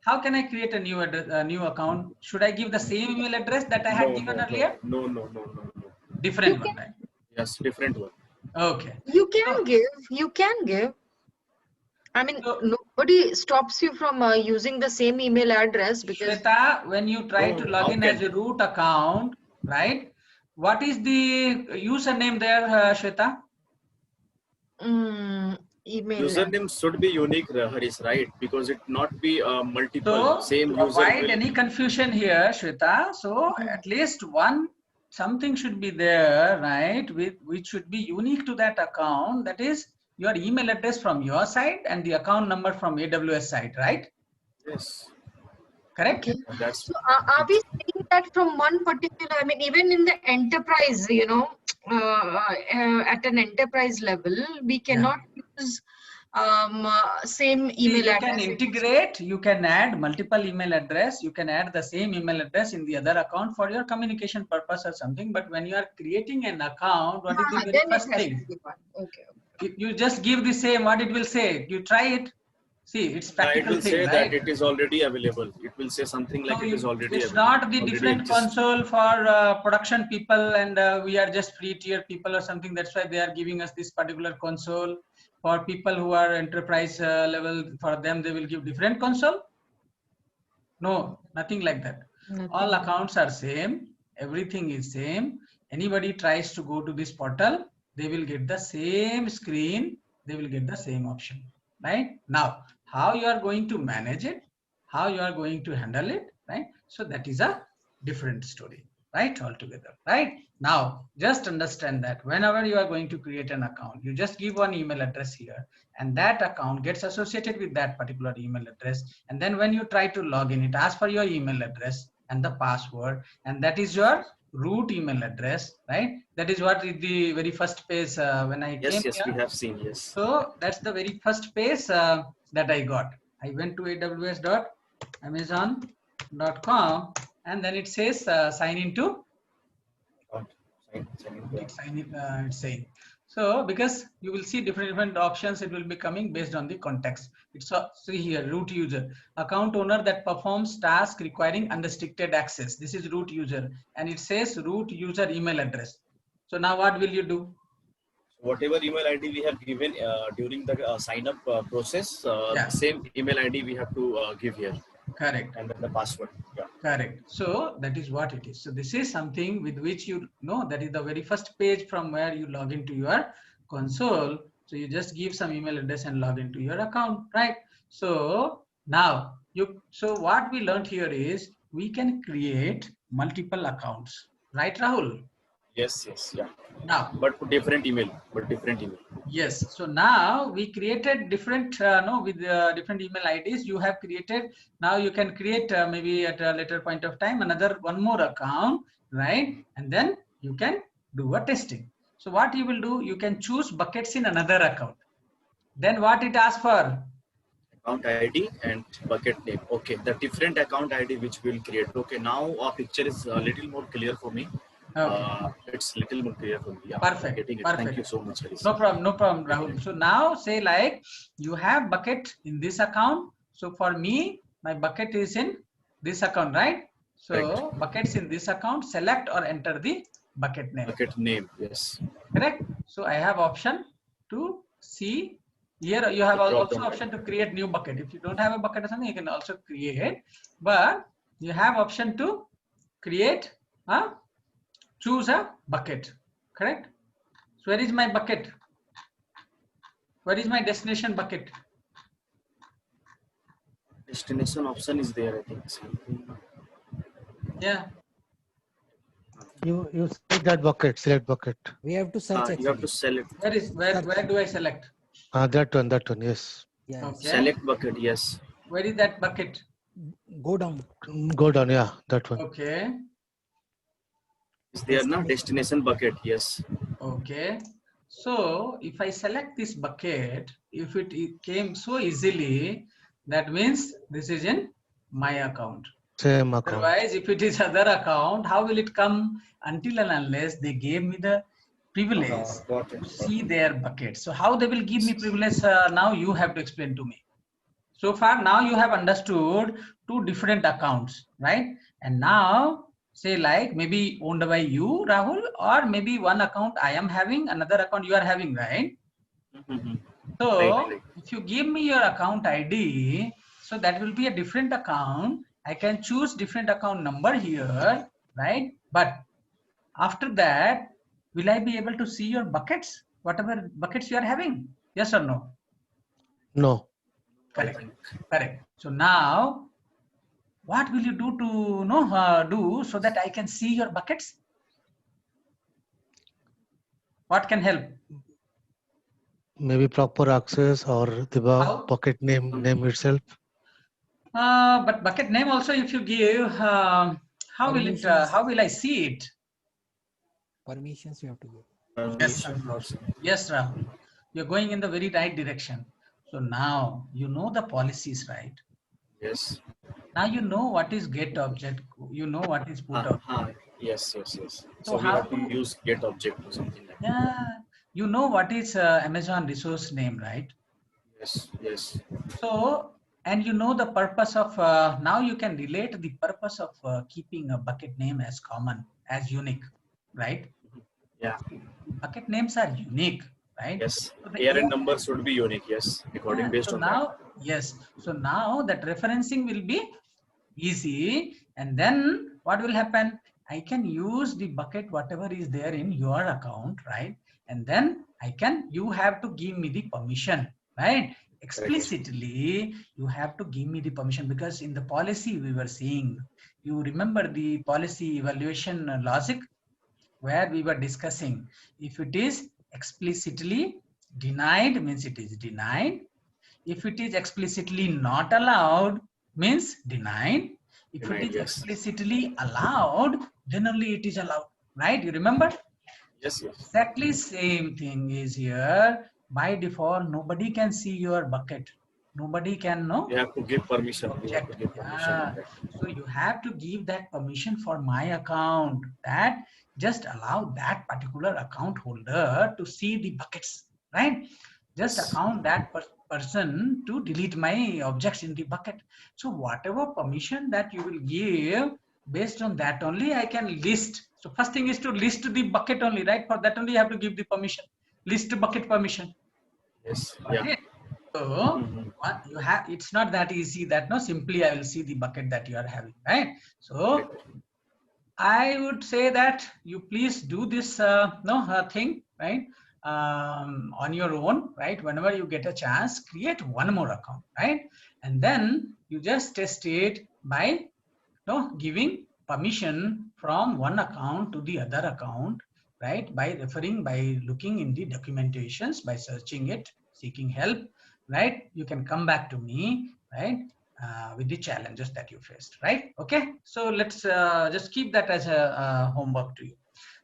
Speaker 1: how can I create a new account? Should I give the same email address that I had given earlier?
Speaker 4: No.
Speaker 1: Different
Speaker 3: You
Speaker 1: one, right?
Speaker 4: Yes, different one.
Speaker 1: Okay.
Speaker 3: You can give. I mean,
Speaker 1: So-
Speaker 3: nobody stops you from using the same email address, because
Speaker 1: Shweta, when you try to
Speaker 4: Oh,
Speaker 1: log in
Speaker 4: okay.
Speaker 1: as a root account, right? What is the username there, Shweta?
Speaker 3: email.
Speaker 4: Username should be unique, Harish, right? Because it not be multiple.
Speaker 1: So
Speaker 4: Same
Speaker 1: to
Speaker 4: user
Speaker 1: avoid
Speaker 4: will.
Speaker 1: any confusion here, Shweta, so at least something should be there, right? Which should be unique to that account. That is your email address from your side and the account number from AWS side, right?
Speaker 4: Yes.
Speaker 1: Correct?
Speaker 3: Okay.
Speaker 4: That's
Speaker 3: So are we saying that from one particular, I mean, even in the enterprise, at an enterprise level, we cannot use same
Speaker 1: See,
Speaker 3: email
Speaker 1: you
Speaker 3: address?
Speaker 1: can integrate, you can add multiple email address, you can add the same email address in the other account for your communication purpose or something. But when you are creating an account, what is the very
Speaker 3: Then
Speaker 1: first
Speaker 3: it has
Speaker 1: thing?
Speaker 3: to be one. Okay.
Speaker 1: You just give the same, what it will say. You try it. See, it's
Speaker 4: it
Speaker 1: practical
Speaker 4: will
Speaker 1: thing,
Speaker 4: say
Speaker 1: right?
Speaker 4: that it is already available. It will say something like
Speaker 1: So
Speaker 4: it is already
Speaker 1: it's
Speaker 4: available.
Speaker 1: not the
Speaker 4: Already
Speaker 1: different
Speaker 4: exists.
Speaker 1: console for production people, and we are just free tier people or something. That's why they are giving us this particular console. For people who are enterprise level, for them they will give different console. No, nothing like that. All accounts are same. Everything is same. Anybody tries to go to this portal, they will get the same screen. They will get the same option. Right now, how you are going to manage it, how you are going to handle it, right? So that is a different story, right? Altogether, right? Now, just understand that whenever you are going to create an account, you just give one email address here, and that account gets associated with that particular email address. And then when you try to log in, it asks for your email address and the password, and that is your root email address, right? That is what is the very first page when I came
Speaker 4: Yes,
Speaker 1: here.
Speaker 4: we have seen. Yes.
Speaker 1: So that's the very first page that I got. I went to aws.amazon.com, and then it says sign into. It's saying. So because you will see different options, it will be coming based on the context. It's see here, root user, account owner that performs task requiring unrestricted access. This is root user, and it says root user email address. So now what will you do?
Speaker 4: Whatever email ID we have given during the sign up process,
Speaker 1: Yeah.
Speaker 4: the same email ID we have to give here.
Speaker 1: Correct.
Speaker 4: and then the password. Yeah.
Speaker 1: Correct. So that is what it is. So this is something with which you know that is the very first page from where you log into your console. So you just give some email address and log into your account, right? So now so what we learned here is we can create multiple accounts, right, Rahul?
Speaker 4: Yes, yes, yeah.
Speaker 1: Now,
Speaker 4: But different email.
Speaker 1: yes. So now we created different, with different email IDs. You have created. Now you can create maybe at a later point of time one more account, right? And then you can do a testing. So what you will do, you can choose buckets in another account. Then what it asks for?
Speaker 4: Account ID and bucket name. Okay, the different account ID which we'll create. Okay, now our picture is a little more clear for me.
Speaker 1: Okay.
Speaker 4: It's little more clear for me. Yeah,
Speaker 1: Perfect.
Speaker 4: getting it.
Speaker 1: Perfect.
Speaker 4: Thank you so much, Haris.
Speaker 1: No problem, Rahul. So now say like you have bucket in this account. So for me, my bucket is in this account, right? So
Speaker 4: Correct.
Speaker 1: buckets in this account, select or enter the bucket name.
Speaker 4: Bucket name, yes.
Speaker 1: Correct. So I have option to see here. You have also option to create new bucket. If you don't have a bucket or something, you can also create. But you have option to create choose a bucket. Correct. So where is my bucket? Where is my destination bucket?
Speaker 4: Destination option is there, I think.
Speaker 1: Yeah.
Speaker 2: You select that bucket, select bucket.
Speaker 6: We have to search
Speaker 4: You have to
Speaker 6: actually.
Speaker 4: select.
Speaker 1: Where do I select?
Speaker 2: That one, yes.
Speaker 6: Yes.
Speaker 1: Okay.
Speaker 4: Select bucket, yes.
Speaker 1: Where is that bucket?
Speaker 6: Go down.
Speaker 2: Go down, yeah, that one.
Speaker 1: Okay.
Speaker 4: Is there no destination bucket? Yes.
Speaker 1: Okay. So if I select this bucket, if it came so easily, that means this is in my account.
Speaker 2: Same account.
Speaker 1: Otherwise, if it is other account, how will it come until and unless they gave me the privilege to see their bucket? So how they will give me privilege? Now you have to explain to me. So far, now you have understood two different accounts, right? And now say like maybe owned by you, Rahul, or maybe one account I am having, another account you are having, right? So
Speaker 4: Right.
Speaker 1: if you give me your account ID, so that will be a different account. I can choose different account number here, right? But after that, will I be able to see your buckets, whatever buckets you are having? Yes or no?
Speaker 2: No.
Speaker 1: Correct. Correct. So now, what will you do to do so that I can see your buckets? What can help?
Speaker 2: Maybe proper access or the
Speaker 1: How?
Speaker 2: bucket name itself.
Speaker 1: But bucket name also, if you give, how will it? How will I see it?
Speaker 6: Permissions you have to give.
Speaker 1: Yes, yes, Rahul. You're going in the very right direction. So now you know the policies, right?
Speaker 4: Yes.
Speaker 1: Now you know what is get object. You know what is put object.
Speaker 4: Yes.
Speaker 1: So
Speaker 4: So we
Speaker 1: how
Speaker 4: have to use get object or something like that.
Speaker 1: Yeah, you know what is Amazon resource name, right?
Speaker 4: Yes.
Speaker 1: So, and you know the purpose of, now you can relate the purpose of keeping a bucket name as common, as unique, right?
Speaker 4: Yeah.
Speaker 1: Bucket names are unique, right?
Speaker 4: Yes.
Speaker 1: So the
Speaker 4: Year and number should be unique. Yes. According based
Speaker 1: so
Speaker 4: on
Speaker 1: now,
Speaker 4: that.
Speaker 1: yes. So now that referencing will be easy. And then what will happen? I can use the bucket, whatever is there in your account, right? And then you have to give me the permission, right? Explicitly, you have to give me the permission, because in the policy we were seeing, you remember the policy evaluation logic where we were discussing, if it is explicitly denied, means it is denied. If it is explicitly not allowed, means denied. If it is explicitly allowed, then only it is allowed, right? You remember?
Speaker 4: Yes.
Speaker 1: Exactly same thing is here. By default, nobody can see your bucket. Nobody can know.
Speaker 4: You have to give permission.
Speaker 1: So you have to give that permission for my account, that just allow that particular account holder to see the buckets, right? Just account that person to delete my objects in the bucket. So whatever permission that you will give, based on that only I can list. So first thing is to list the bucket only, right? For that only you have to give the permission. List bucket permission.
Speaker 4: Yes.
Speaker 1: Okay. So
Speaker 4: Mhm.
Speaker 1: what you have, it's not that easy that no, simply I will see the bucket that you are having, right? So
Speaker 4: Correct.
Speaker 1: I would say that you please do this thing, right? On your own, right? Whenever you get a chance, create one more account, right? And then you just test it by giving permission from one account to the other account, right? By referring, by looking in the documentations, by searching it, seeking help, right? You can come back to me, right? With the challenges that you faced, right? Okay, so let's just keep that as a homework to you.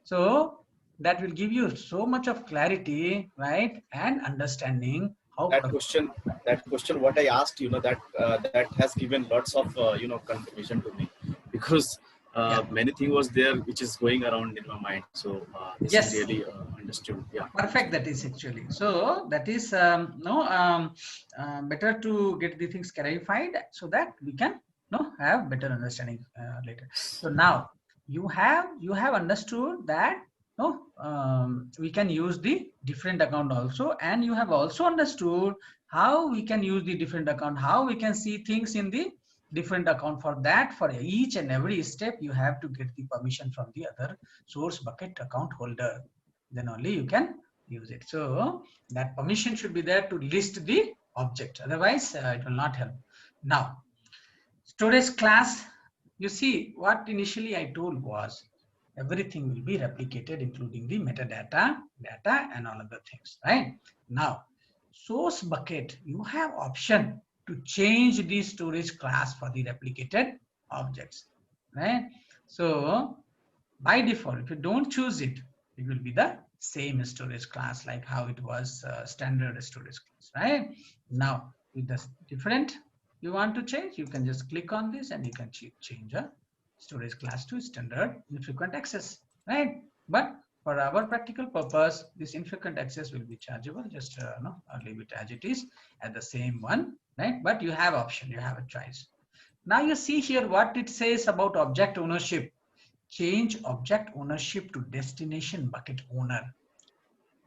Speaker 1: So that will give you so much of clarity, right? And understanding how
Speaker 4: That question what I asked, that has given lots of confirmation to me, because
Speaker 1: yeah.
Speaker 4: many thing was there which is going around in my mind. So this is
Speaker 1: Yes.
Speaker 4: really understood. Yeah.
Speaker 1: Perfect, that is actually. So that is better to get the things clarified so that we can have better understanding later. So now you have understood that we can use the different account also, and you have also understood how we can use the different account, how we can see things in the different account. For that, for each and every step, you have to get the permission from the other source bucket account holder. Then only you can use it. So that permission should be there to list the object. Otherwise, it will not help. Now, storage class, you see what initially I told was everything will be replicated, including the metadata, data, and all other things, right? Now, source bucket, you have option to change the storage class for the replicated objects, right? So by default, if you don't choose it, it will be the same storage class like how it was standard storage class, right? Now, with the different you want to change, you can just click on this and you can change a storage class to standard infrequent access, right? But for our practical purpose, this infrequent access will be chargeable. Just I'll leave it as it is at the same one, right? But you have option, you have a choice. Now you see here what it says about object ownership. Change object ownership to destination bucket owner.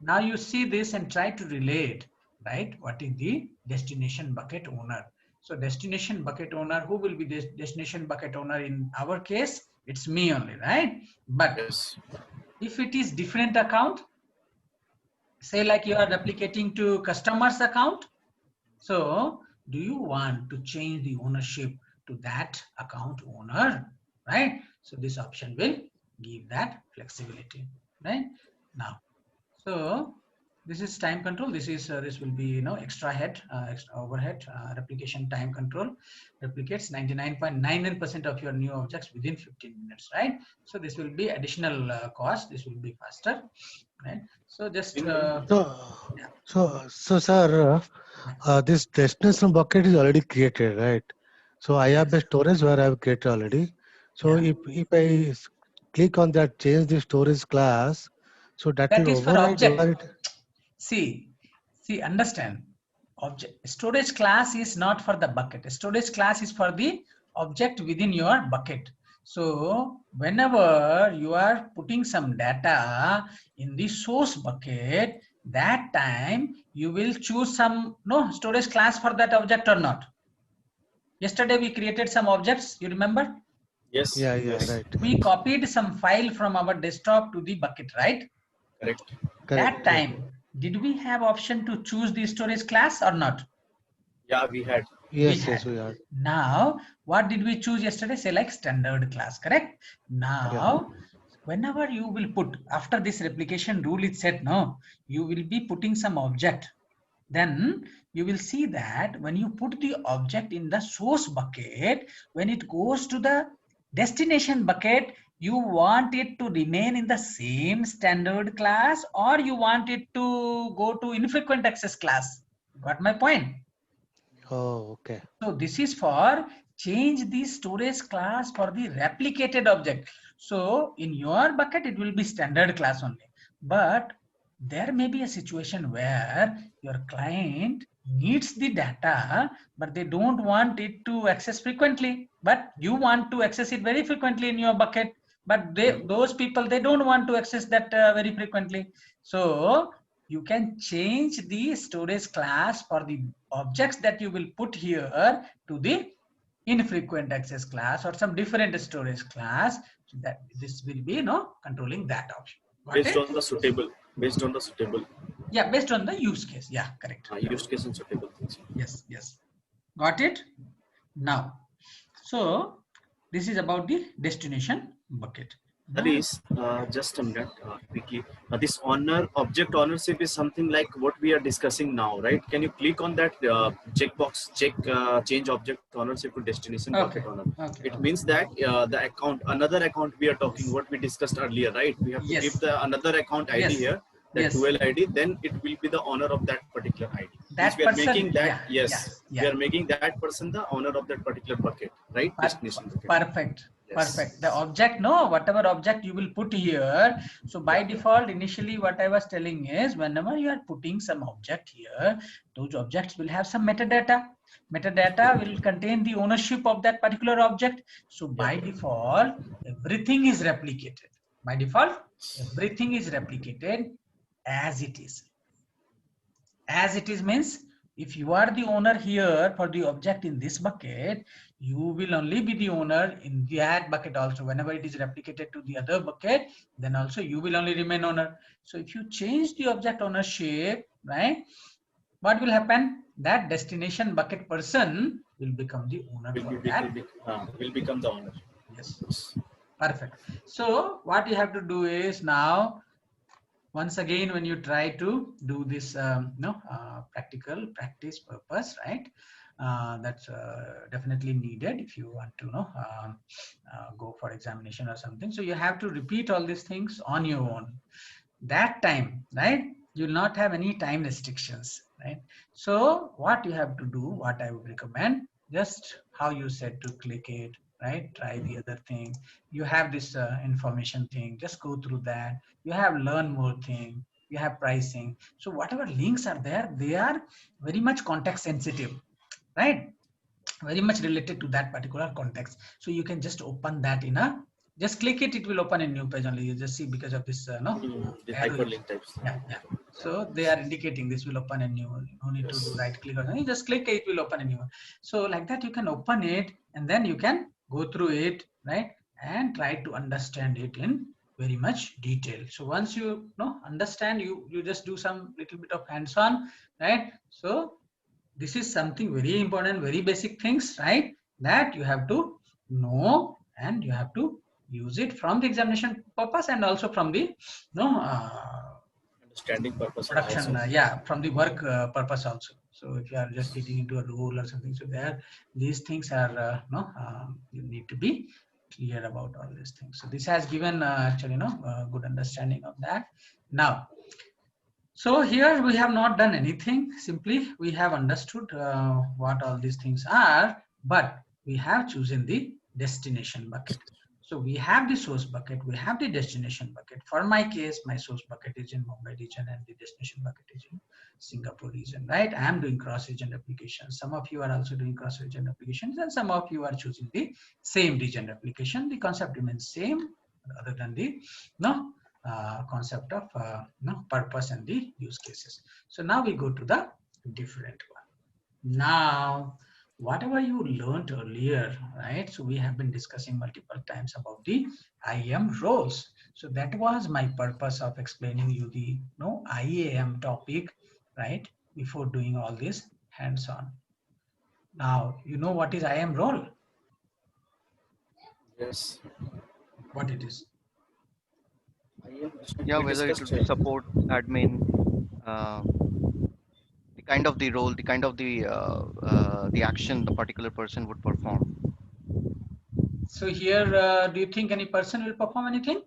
Speaker 1: Now you see this and try to relate, right? What is the destination bucket owner? So destination bucket owner, who will be the destination bucket owner? In our case, it's me only, right? But
Speaker 4: Yes.
Speaker 1: if it is different account, say like you are replicating to customer's account, so do you want to change the ownership to that account owner, right? So this option will give that flexibility, right? Now, so this is time control. This is this will be extra head, extra overhead replication time control. Replicates 99.99% of your new objects within 15 minutes, right? So this will be additional cost. This will be faster, right? So just
Speaker 2: So, sir, this destination bucket is already created, right? So I have the storage where I have created already. So
Speaker 1: yeah.
Speaker 2: if I click on that, change the storage class, so that
Speaker 1: That
Speaker 2: will
Speaker 1: is for
Speaker 2: override
Speaker 1: object. See, understand. Object storage class is not for the bucket. Storage class is for the object within your bucket. So whenever you are putting some data in the source bucket, that time you will choose some storage class for that object or not. Yesterday we created some objects, you remember?
Speaker 4: Yes.
Speaker 2: Yeah,
Speaker 4: Yes.
Speaker 2: right.
Speaker 1: We copied some file from our desktop to the bucket, right?
Speaker 4: Correct.
Speaker 1: That
Speaker 2: Correct. Yeah.
Speaker 1: time, did we have option to choose the storage class or not?
Speaker 4: Yeah, we had.
Speaker 1: We
Speaker 2: Yes,
Speaker 1: had.
Speaker 2: we are.
Speaker 1: Now, what did we choose yesterday? Say like standard class, correct? Now, whenever you will put, after this replication rule is set, no, you will be putting some object. Then you will see that when you put the object in the source bucket, when it goes to the destination bucket, you want it to remain in the same standard class or you want it to go to infrequent access class. Got my point?
Speaker 2: Oh, okay.
Speaker 1: So this is for change the storage class for the replicated object. So in your bucket, it will be standard class only. But there may be a situation where your client needs the data, but they don't want it to access frequently. But you want to access it very frequently in your bucket. But those people, they don't want to access that very frequently. So you can change the storage class for the objects that you will put here to the infrequent access class or some different storage class, so that this will be controlling that option. Got
Speaker 4: Based
Speaker 1: it?
Speaker 4: on the suitable. Based on the suitable.
Speaker 1: Yeah, based on the use case. Yeah, correct.
Speaker 4: Use case and suitable things.
Speaker 1: Yes, yes. Got it? Now, so this is about the destination bucket.
Speaker 4: That is, just a minute, quickly. This object ownership is something like what we are discussing now, right? Can you click on that checkbox, change object ownership to destination bucket owner?
Speaker 1: Okay.
Speaker 4: It means that the account, another account we are talking, what we discussed earlier, right? We have to
Speaker 1: Yes.
Speaker 4: give the another account ID
Speaker 1: Yes.
Speaker 4: here, that
Speaker 1: Yes.
Speaker 4: dual ID, then it will be the owner of that particular ID.
Speaker 1: That
Speaker 4: we are
Speaker 1: person,
Speaker 4: making that,
Speaker 1: yeah,
Speaker 4: yes,
Speaker 1: yeah.
Speaker 4: we are making that person the owner of that particular bucket, right? Destination bucket.
Speaker 1: Perfect.
Speaker 4: Yes.
Speaker 1: Perfect. The object, whatever object you will put here. So by default, initially what I was telling is whenever you are putting some object here, those objects will have some metadata. Metadata will contain the ownership of that particular object. So by default, everything is replicated. By default, everything is replicated as it is. As it is means, if you are the owner here for the object in this bucket, you will only be the owner in that bucket also. Whenever it is replicated to the other bucket, then also you will only remain owner. So if you change the object ownership, right, what will happen? That destination bucket person will become the owner for that.
Speaker 4: Will become the owner.
Speaker 1: Yes. Perfect. So what you have to do is now, once again, when you try to do this practical practice purpose, right, that's definitely needed if you want to go for examination or something. So you have to repeat all these things on your own. That time, right, you will not have any time restrictions, right? So what you have to do, what I would recommend, just how you said to click it, right? Try the other thing. You have this information thing, just go through that. You have learn more thing, you have pricing. So whatever links are there, they are very much context sensitive, right? Very much related to that particular context. So you can just open that in a, just click it, it will open a new page only. You just see because of this,
Speaker 4: The hyperlink types.
Speaker 1: Yeah. So they are indicating this will open a new one. No need to do right click or anything. Just click it, will open a new one. So like that, you can open it and then you can go through it, right? And try to understand it in very much detail. So once you understand, you just do some little bit of hands-on, right? So this is something very important, very basic things, right? That you have to know and you have to use it from the examination purpose and also from the
Speaker 4: Understanding purpose.
Speaker 1: production, from the work purpose also. So if you are just getting into a role or something, so there these things are you need to be clear about all these things. So this has given actually good understanding of that. Now, so here we have not done anything, simply we have understood what all these things are, but we have chosen the destination bucket. So we have the source bucket, we have the destination bucket. For my case, my source bucket is in Mumbai region and the destination bucket is in Singapore region, right? I am doing cross-region applications. Some of you are also doing cross-region applications and some of you are choosing the same region application. The concept remains same other than the concept of purpose and the use cases. So now we go to the different one. Now, whatever you learned earlier, right? So we have been discussing multiple times about the IAM roles. So that was my purpose of explaining you the IAM topic, right? Before doing all this hands-on. Now, you know what is IAM role?
Speaker 4: Yes.
Speaker 1: What it is?
Speaker 7: Yeah, whether it would be support, admin, the kind of the role, the kind of the action the particular person would perform.
Speaker 1: So here, do you think any person will perform anything?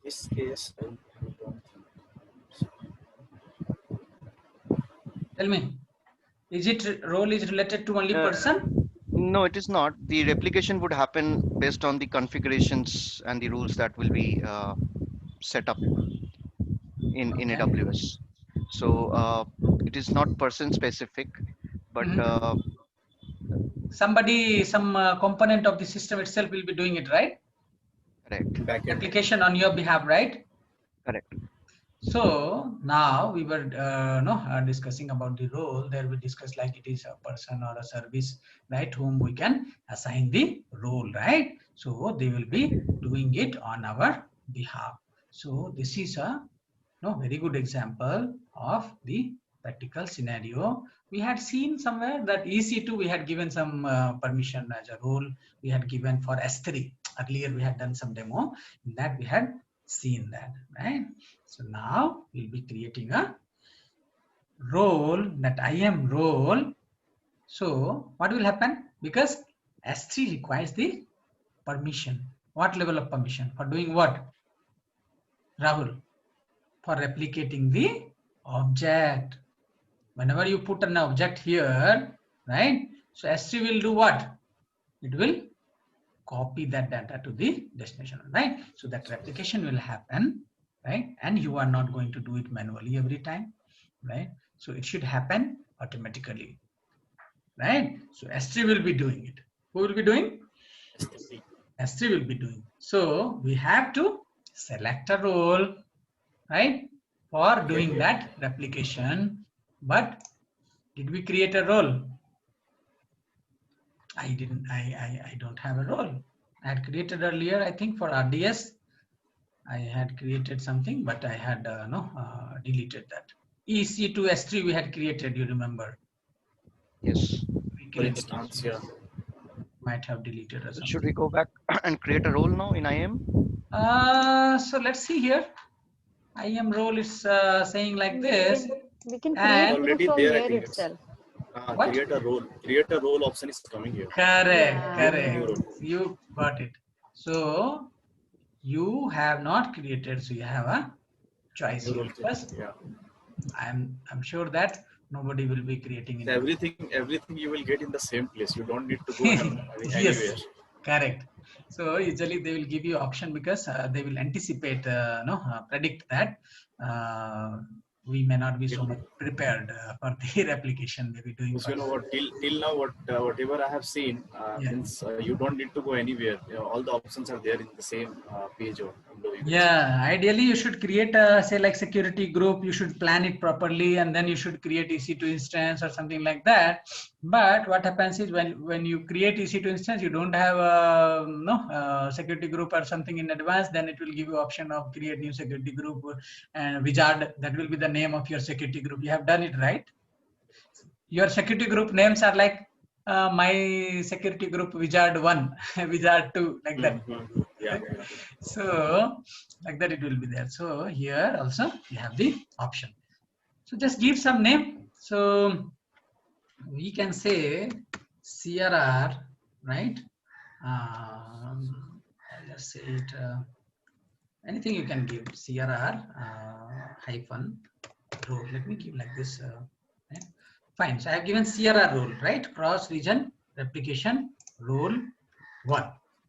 Speaker 4: This case,
Speaker 1: Tell me, is it role is related to only person?
Speaker 7: No, it is not. The replication would happen based on the configurations and the rules that will be set up in AWS. So it is not person specific, but
Speaker 1: somebody, some component of the system itself will be doing it, right?
Speaker 7: Correct.
Speaker 1: Application on your behalf, right?
Speaker 7: Correct.
Speaker 1: So now we were discussing about the role. There we discussed like it is a person or a service, right, whom we can assign the role, right? So they will be doing it on our behalf. So this is a very good example of the practical scenario. We had seen somewhere that EC2 we had given some permission as a role we had given for S3. Earlier we had done some demo. In that we had seen that, right? So now we'll be creating a role, that IAM role. So what will happen? Because S3 requires the permission. What level of permission? For doing what, Rahul? For replicating the object. Whenever you put an object here, right? So S3 will do what? It will copy that data to the destination, right? So that replication will happen, right? And you are not going to do it manually every time, right? So it should happen automatically, right? So S3 will be doing it. Who will be doing? S3 will be doing. So we have to select a role, right, for doing that replication. But did we create a role? I don't have a role. I had created earlier, I think for RDS, I had created something, but I had deleted that. EC2 S3 we had created, you remember?
Speaker 7: Yes.
Speaker 1: We created,
Speaker 4: For instance, yeah.
Speaker 1: might have deleted or something.
Speaker 7: Should we go back and create a role now in IAM?
Speaker 1: So let's see here. IAM role is saying like this.
Speaker 3: We can
Speaker 1: And
Speaker 3: create it from
Speaker 4: already there, I
Speaker 3: here
Speaker 4: think
Speaker 3: itself.
Speaker 1: What?
Speaker 4: Create a role option is coming here.
Speaker 1: Correct,
Speaker 3: Yeah.
Speaker 1: correct. You got it. So you have not created, so you have a choice
Speaker 4: New
Speaker 1: here.
Speaker 4: role
Speaker 1: First,
Speaker 4: yeah.
Speaker 1: I'm sure that nobody will be creating
Speaker 4: So
Speaker 1: it.
Speaker 4: everything you will get in the same place. You don't need to go
Speaker 1: Yes,
Speaker 4: anywhere.
Speaker 1: correct. So usually they will give you option because they will anticipate, predict that we may not be so much prepared for the replication maybe doing.
Speaker 4: Because you know what, till now, whatever I have seen,
Speaker 1: Yeah.
Speaker 4: means you don't need to go anywhere. You know, all the options are there in the same page or window.
Speaker 1: Yeah, ideally you should create a say like security group. You should plan it properly, and then you should create EC2 instance or something like that. But what happens is when you create EC2 instance, you don't have a security group or something in advance. Then it will give you option of create new security group and wizard. That will be the name of your security group. You have done it right. Your security group names are like my security group wizard 1, wizard 2, like that.
Speaker 4: Mm-hmm. Yeah.
Speaker 1: So like that it will be there. So here also you have the option. So just give some name. So we can say CRR, right? I'll just say it. Anything you can give. CRR hyphen role. Let me give like this. Right? Fine. So I have given CRR role, right? Cross region replication role 1.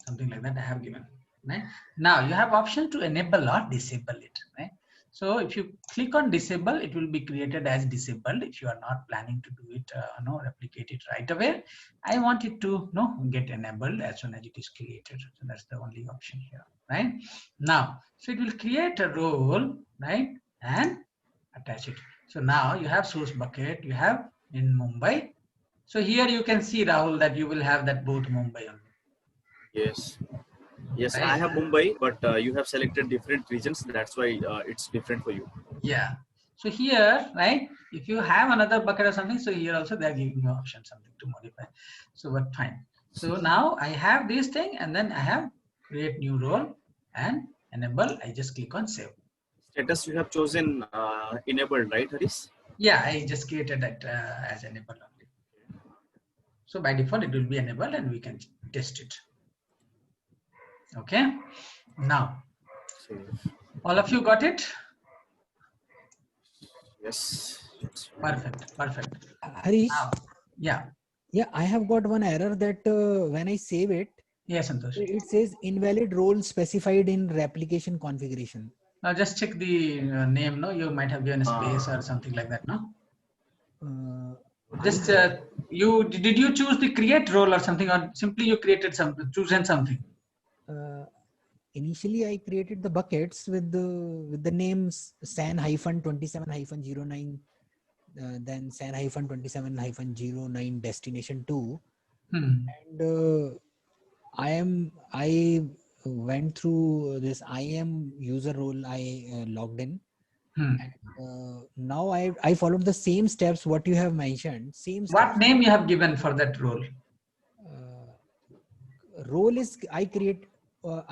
Speaker 1: Something like that I have given. Right? Now you have option to enable or disable it. Right? So if you click on disable, it will be created as disabled. If you are not planning to do it, replicate it right away. I want it to get enabled as soon as it is created. So that's the only option here. Right? Now, so it will create a role, right, and attach it. So now you have source bucket. You have in Mumbai. So here you can see, Rahul, that you will have that both Mumbai only.
Speaker 4: Yes. Yes,
Speaker 1: Right.
Speaker 4: I have Mumbai, but you have selected different regions. That's why it's different for you.
Speaker 1: Yeah. So here, right, if you have another bucket or something, so here also they're giving you option something to modify. So what fine. So now I have this thing and then I have create new role and enable. I just click on save.
Speaker 4: Status you have chosen enabled, right, Haris?
Speaker 1: Yeah, I just created that as enable only. So by default, it will be enabled and we can test it. Okay. Now, all of you got it?
Speaker 4: Yes.
Speaker 1: Perfect. Perfect.
Speaker 6: Harish,
Speaker 1: Now, yeah.
Speaker 6: yeah, I have got one error that when I save it,
Speaker 1: Yes, Santosh.
Speaker 6: it says invalid role specified in replication configuration.
Speaker 1: Now just check the name. No, you might have given a space or something like that. No. Just did you choose the create role or something, or simply you created something, chosen something?
Speaker 6: initially I created the buckets with the names san-27-09, then san-27-09 destination 2, and I went through this IAM user role. I logged in. Now I followed the same steps what you have mentioned. Same steps.
Speaker 1: What name you have given for that role?
Speaker 6: Role is I create. Role.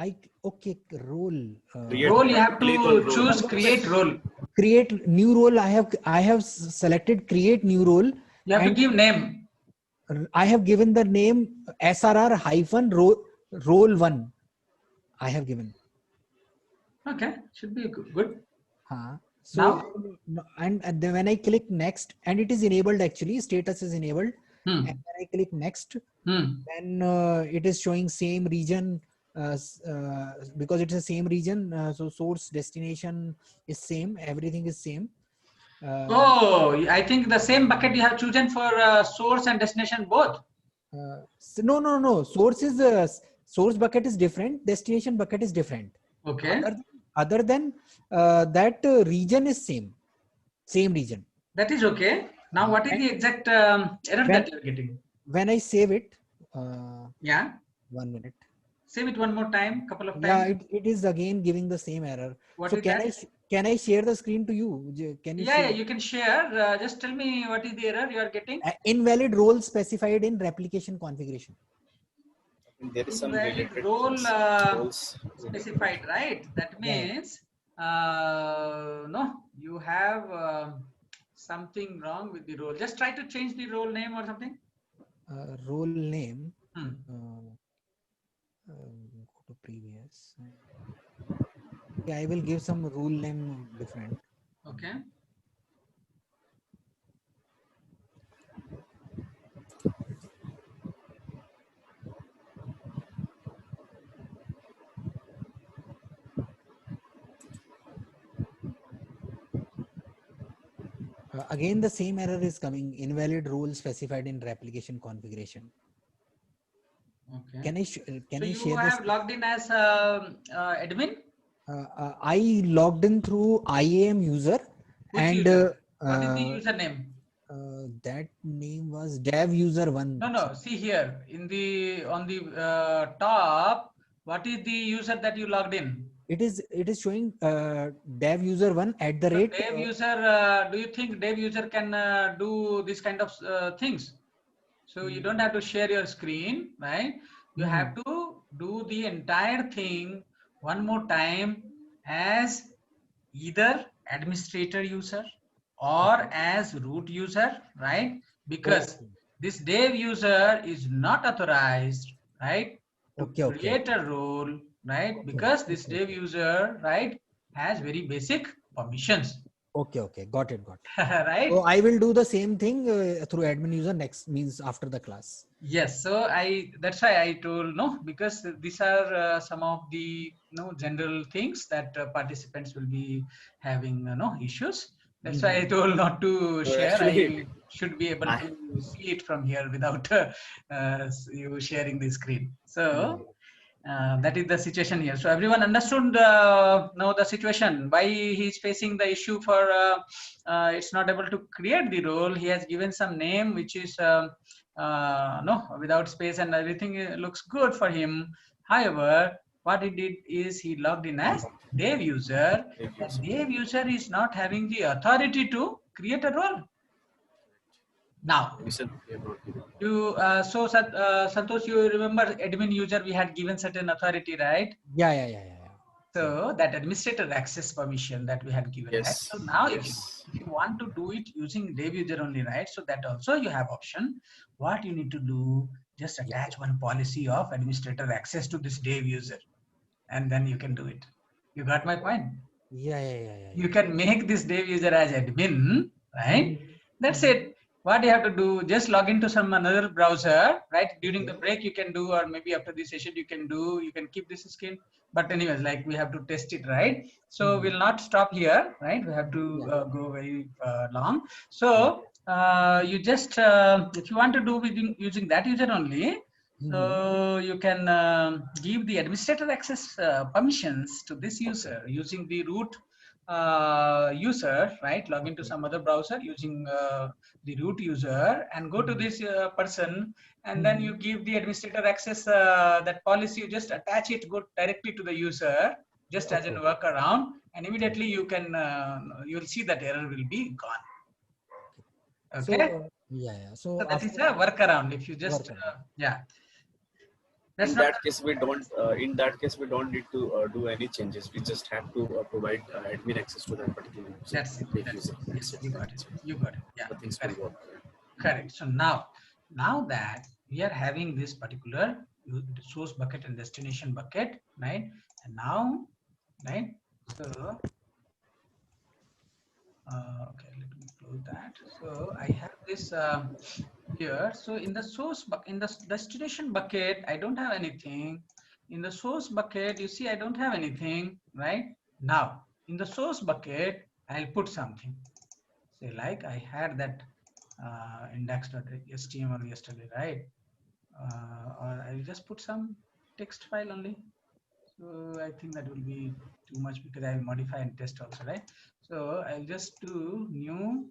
Speaker 1: Role you have
Speaker 4: Click on
Speaker 1: to
Speaker 4: role.
Speaker 1: choose create role.
Speaker 6: Create new role. I have selected create new role.
Speaker 1: You have to give name.
Speaker 6: I have given the name SRR-role 1. I have given.
Speaker 1: Okay, should be good.
Speaker 6: So and then when I click next, and it is enabled actually, status is enabled. And when I click next, then it is showing same region because it's the same region. So source destination is same. Everything is same.
Speaker 1: I think the same bucket you have chosen for source and destination both.
Speaker 6: No. Source bucket is different. Destination bucket is different.
Speaker 1: Okay.
Speaker 6: Other than that, region is same region.
Speaker 1: That is okay. Now, what is the exact error that you are getting?
Speaker 6: When I save it,
Speaker 1: 1 minute. Save it one more time, couple of times.
Speaker 6: Yeah, it is again giving the same error.
Speaker 1: What
Speaker 6: so
Speaker 1: is
Speaker 6: can I share the screen to you? Can you?
Speaker 1: Yeah, you can share. Just tell me what is the error you are getting.
Speaker 6: Invalid role specified in replication configuration.
Speaker 4: There is some
Speaker 1: invalid role specified, right? That means no, you have something wrong with the role. Just try to change the role name or something.
Speaker 6: Role name. Go to previous. Yeah, I will give some rule name different.
Speaker 1: Okay.
Speaker 6: Again, the same error is coming. Invalid role specified in replication configuration.
Speaker 1: Okay.
Speaker 6: Can I
Speaker 1: you
Speaker 6: share
Speaker 1: have
Speaker 6: this?
Speaker 1: logged in as admin?
Speaker 6: I logged in through IAM user.
Speaker 1: Which
Speaker 6: and
Speaker 1: user? What is the username?
Speaker 6: That name was dev user 1.
Speaker 1: No. See here on the top. What is the user that you logged in?
Speaker 6: It is showing dev user 1 at the rate.
Speaker 1: Dev user. Do you think dev user can do this kind of things? So you don't have to share your screen, right? You have to do the entire thing one more time as either administrator user or as root user, right? Because this dev user is not authorized, right, to create a role, right? Because this dev user, right, has very basic permissions.
Speaker 6: Okay, got it.
Speaker 1: Right.
Speaker 6: So I will do the same thing through admin user next, means after the class.
Speaker 1: Yes, so that's why I told because these are some of the general things that participants will be having issues. That's why I told not to share. I should be able to see it from here without you sharing the screen. So that is the situation here. So everyone understood now the situation, why he is facing the issue for it's not able to create the role. He has given some name which is without space and everything looks good for him. However, what he did is he logged in as dev user. Dev user is not having the authority to create a role. Now, Santosh, you remember admin user, we had given certain authority, right?
Speaker 6: Yeah.
Speaker 1: So that administrator access permission that we had given, right? So now if you want to do it using dev user only, right? So that also you have option. What you need to do, just attach one policy of administrator access to this dev user, and then you can do it. You got my point?
Speaker 6: Yeah.
Speaker 1: You can make this dev user as admin, right? That's it. What you have to do, just log into some another browser, right? During the break you can do, or maybe after this session you can keep this screen. But anyways, like we have to test it, right? So we'll not stop here, right? We have to go very long. So you just, if you want to do using that user only, So you can give the administrator access permissions to this user using the root user, right? Log into some other browser using the root user and go to this person, and then you give the administrator access that policy. You just attach it, go directly to the user, just as a workaround, and immediately you can you'll see that error will be gone. Okay.
Speaker 6: So, so
Speaker 1: that is a workaround. If you just
Speaker 4: in that case we don't need to do any changes. We just have to provide admin access to that particular user.
Speaker 1: That's it. Yes, you got it. Yeah,
Speaker 4: things will work.
Speaker 1: Correct. So now that we are having this particular source bucket and destination bucket, right? And now, right? So okay, let me close that. So I have this here. So in the source in the destination bucket, I don't have anything. In the source bucket, you see I don't have anything, right? Now in the source bucket, I'll put something. Say like I had that index.html yesterday, right? Or I'll just put some text file only. So I think that will be too much because I'll modify and test also, right? So I'll just do new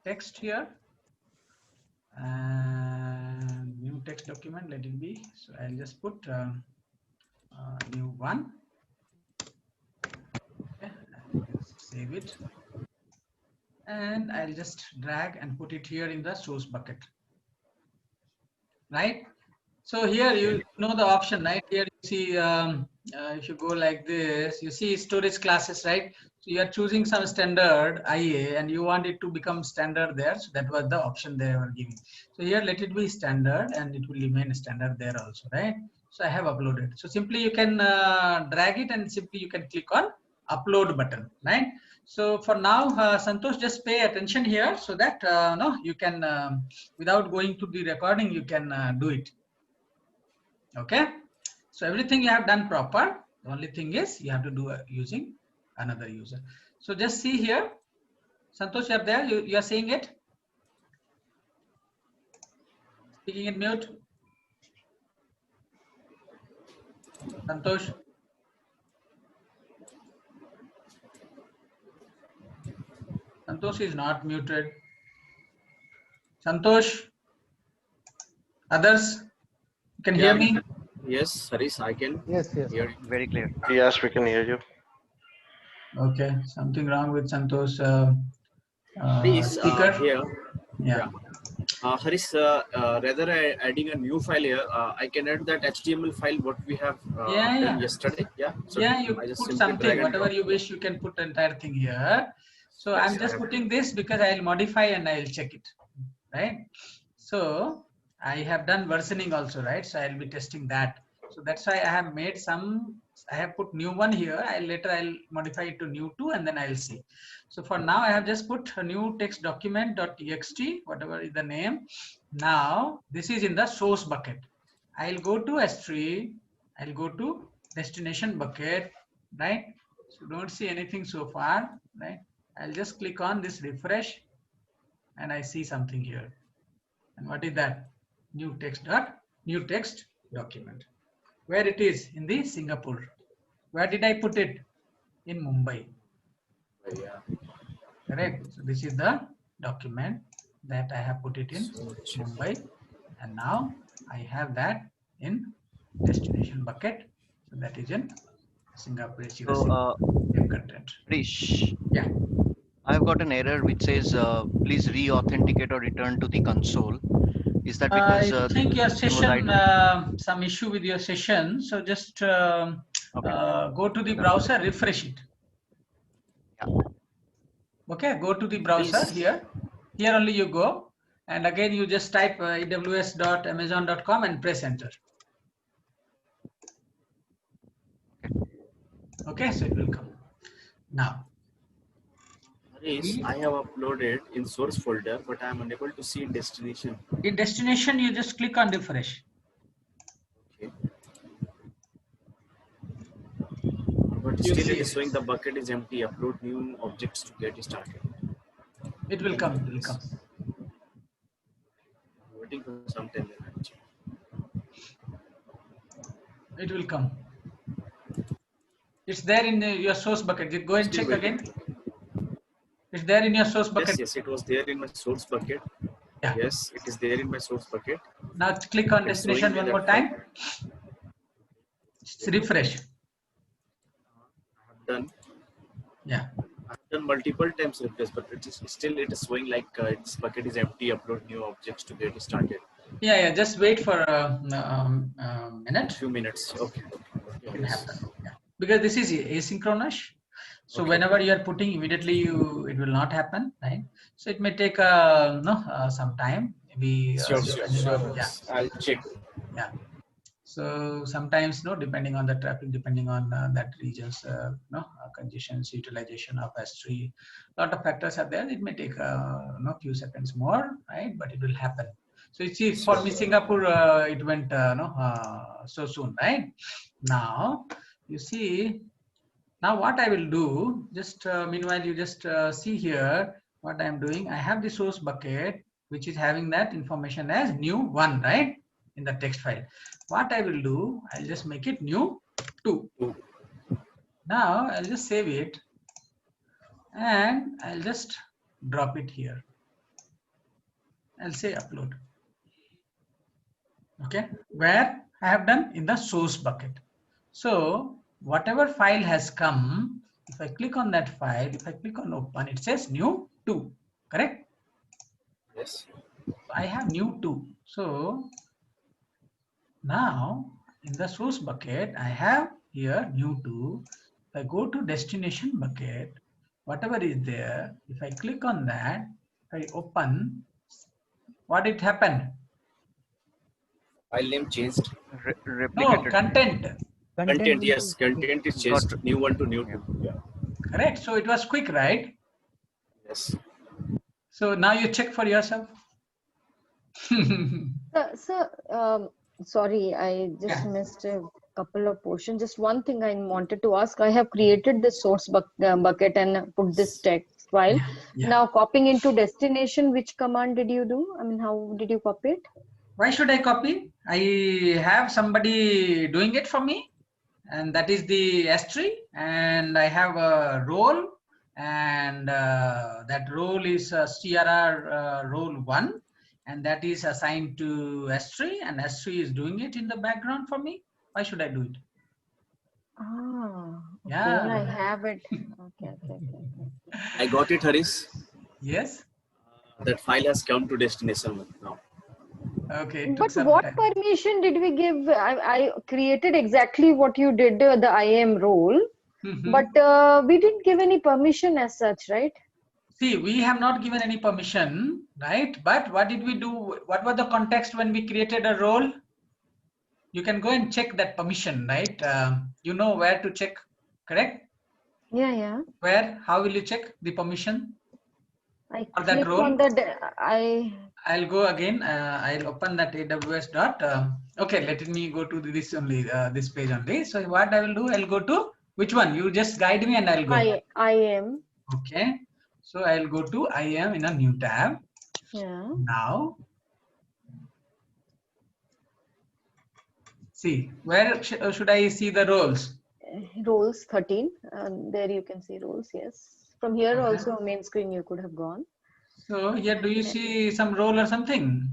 Speaker 1: text here and new text document, let it be. So I'll just put new one. Okay, I'll just save it. And I'll just drag and put it here in the source bucket. Right? So here you know the option, right? Here you see if you go like this, you see storage classes, right? So you are choosing some standard IA and you want it to become standard there. So that was the option they were giving. So here let it be standard and it will remain standard there also, right? So I have uploaded. So simply you can drag it and simply you can click on upload button, right? So for now, Santosh, just pay attention here so that no, you can without going to the recording, you can do it. Okay, so everything you have done proper. The only thing is you have to do using another user. So just see here, Santosh, you are there. You are seeing it. Speaking in mute. Santosh. Santosh is not muted. Santosh. Others. You can hear me?
Speaker 4: Yes, Harish, I can.
Speaker 2: Yes.
Speaker 4: Hear you.
Speaker 7: Very clear.
Speaker 5: Yes, we can hear you.
Speaker 1: Okay, something wrong with Santosh
Speaker 4: Speaker here.
Speaker 1: Yeah.
Speaker 4: Harish, rather adding a new file here, I can add that HTML file what we have done yesterday. Yeah. So
Speaker 1: you put something, whatever you wish, you can put the entire thing here. So yes, I'm just putting this because I'll modify and I'll check it, right? So I have done versioning also, right? So I'll be testing that. So that's why I have made some, I have put new one here. I'll modify it to new 2 and then I'll see. So for now, I have just put a new text document.txt, whatever is the name. Now this is in the source bucket. I'll go to S3, I'll go to destination bucket, right? So don't see anything so far, right? I'll just click on this refresh and I see something here. And what is that? New text document. Where it is? In the Singapore. Where did I put it? In Mumbai.
Speaker 4: Yeah.
Speaker 1: Correct. So this is the document that I have put it in Mumbai. And now I have that in destination bucket. So that is in Singapore.
Speaker 7: So,
Speaker 1: content.
Speaker 7: Harish,
Speaker 1: yeah.
Speaker 7: I've got an error which says please re-authenticate or return to the console. Is that because
Speaker 1: I think your session, some issue with your session. So just go to the browser, refresh it.
Speaker 7: Yeah.
Speaker 1: Okay, go to the browser here. Here only you go. And again, you just type aws.amazon.com and press enter. Okay, so it will come. Now,
Speaker 4: I have uploaded in source folder, but I am unable to see in destination.
Speaker 1: In destination, you just click on refresh.
Speaker 4: Okay. But still it is showing the bucket is empty. Upload new objects to get started.
Speaker 1: It will come. It will come.
Speaker 4: I'm waiting for some time.
Speaker 1: It will come. It's there in your source bucket. Go and
Speaker 4: Still
Speaker 1: check
Speaker 4: waiting.
Speaker 1: again. It's there in your source bucket.
Speaker 4: Yes, it was there in my source bucket.
Speaker 1: Yeah.
Speaker 4: Yes, it is there in my source bucket.
Speaker 1: Now click on
Speaker 4: It's
Speaker 1: destination
Speaker 4: showing me
Speaker 1: one more
Speaker 4: that
Speaker 1: time. Refresh.
Speaker 4: I have done.
Speaker 1: Yeah.
Speaker 4: I've done multiple times refresh, but it is showing like its bucket is empty. Upload new objects to get started.
Speaker 1: Yeah. Just wait for a minute.
Speaker 4: Few minutes. Okay.
Speaker 1: It will happen. Yeah. Because this is asynchronous. So
Speaker 4: Okay.
Speaker 1: whenever you are putting, immediately it will not happen, right? So it may take some time. Maybe
Speaker 4: Sure.
Speaker 1: yeah.
Speaker 4: I'll check.
Speaker 1: Yeah. So sometimes, depending on the traffic, depending on that region's congestions, utilization of S3, lot of factors are there. It may take few seconds more, right? But it will happen. So you see, for me, Singapore, it went so soon, right? Now you see. Now what I will do, just meanwhile you just see here what I am doing. I have the source bucket which is having that information as new 1, right, in the text file. What I will do, I'll just make it new 2. Now I'll just save it and I'll just drop it here. I'll say upload. Okay, where I have done in the source bucket. So whatever file has come, if I click on that file, if I click on open, it says new 2, correct?
Speaker 4: Yes.
Speaker 1: I have new 2. So now in the source bucket, I have here new 2. If I go to destination bucket, whatever is there, if I click on that, if I open, what it happened?
Speaker 4: File name changed.
Speaker 7: Replicated.
Speaker 1: No, content.
Speaker 4: Content, yes, content is changed. New 1 to new 2. Yeah.
Speaker 1: Correct. So it was quick, right?
Speaker 4: Yes.
Speaker 1: So now you check for yourself.
Speaker 3: Sorry, I just missed a couple of portions. Just one thing I wanted to ask. I have created the source bucket and put this text file.
Speaker 1: Yeah.
Speaker 3: Now copying into destination, which command did you do? I mean, how did you copy it?
Speaker 1: Why should I copy? I have somebody doing it for me, and that is the S3, and I have a role, and that role is CRR role 1, and that is assigned to S3, and S3 is doing it in the background for me. Why should I do it?
Speaker 3: Ah, okay,
Speaker 1: Yeah.
Speaker 3: I have it. Okay.
Speaker 4: I got it, Haris.
Speaker 1: Yes.
Speaker 4: That file has come to destination now.
Speaker 1: Okay. It took
Speaker 3: But
Speaker 1: some
Speaker 3: what
Speaker 1: time.
Speaker 3: permission did we give? I created exactly what you did, the IAM role, but we didn't give any permission as such, right?
Speaker 1: See, we have not given any permission, right? But what did we do? What was the context when we created a role? You can go and check that permission, right? You know where to check, correct?
Speaker 3: Yeah.
Speaker 1: Where? How will you check the permission?
Speaker 3: I
Speaker 1: For that
Speaker 3: click
Speaker 1: role?
Speaker 3: on the
Speaker 1: I'll go again. I'll open that AWS dot. Okay, let me go to this only, this page only. So what I will do, I'll go to which one? You just guide me and I'll go.
Speaker 3: IAM.
Speaker 1: Okay. So I'll go to IAM in a new tab.
Speaker 3: Yeah.
Speaker 1: Now, see, where should I see the roles?
Speaker 3: Roles 13. There you can see roles. Yes. From here
Speaker 1: Okay.
Speaker 3: also main screen you could have gone.
Speaker 1: So here, do you see some role or something?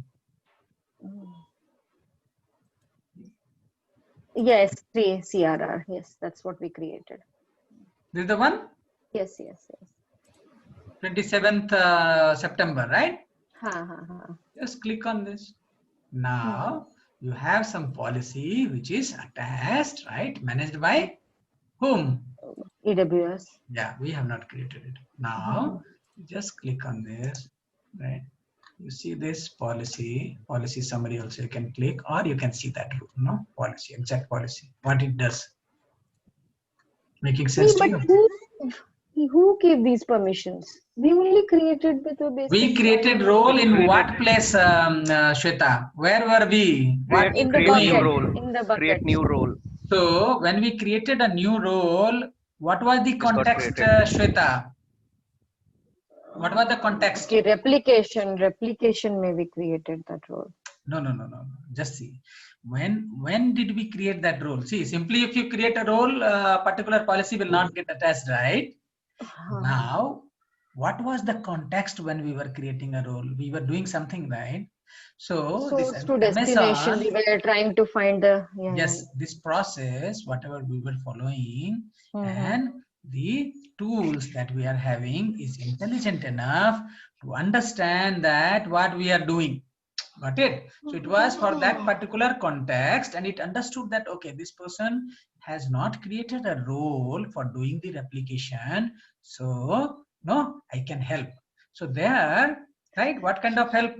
Speaker 3: Yes, CRR. Yes, that's what we created.
Speaker 1: This is the one?
Speaker 3: Yes.
Speaker 1: 27th September, right?
Speaker 3: Ha.
Speaker 1: Just click on this. Now you have some policy which is attached, right? Managed by whom?
Speaker 3: AWS.
Speaker 1: Yeah, we have not created it. Now just click on this, right? You see this policy summary also you can click, or you can see that policy, exact policy, what it does. Making sense to you?
Speaker 3: Who gave these permissions? We only created with a basic.
Speaker 1: We created role in what place, Shweta? Where were we? What
Speaker 3: in the
Speaker 7: create
Speaker 3: bucket.
Speaker 7: new role.
Speaker 3: In the bucket.
Speaker 7: Create new role.
Speaker 1: So when we created a new role, what was the context, Shweta? What was the context?
Speaker 3: Okay, replication. Replication may be created that role.
Speaker 1: No. Just see. when did we create that role? See, simply if you create a role, particular policy will not get attached, right? Now, what was the context when we were creating a role? We were doing something, right? So this
Speaker 3: Source to destination,
Speaker 1: Amazon,
Speaker 3: we were trying to find the
Speaker 1: yes, this process, whatever we were following,
Speaker 3: Mm-hmm.
Speaker 1: and the tools that we are having is intelligent enough to understand that what we are doing. Got it? So it was for that particular context, and it understood that, okay, this person has not created a role for doing the replication. So no, I can help. So there, right? What kind of help?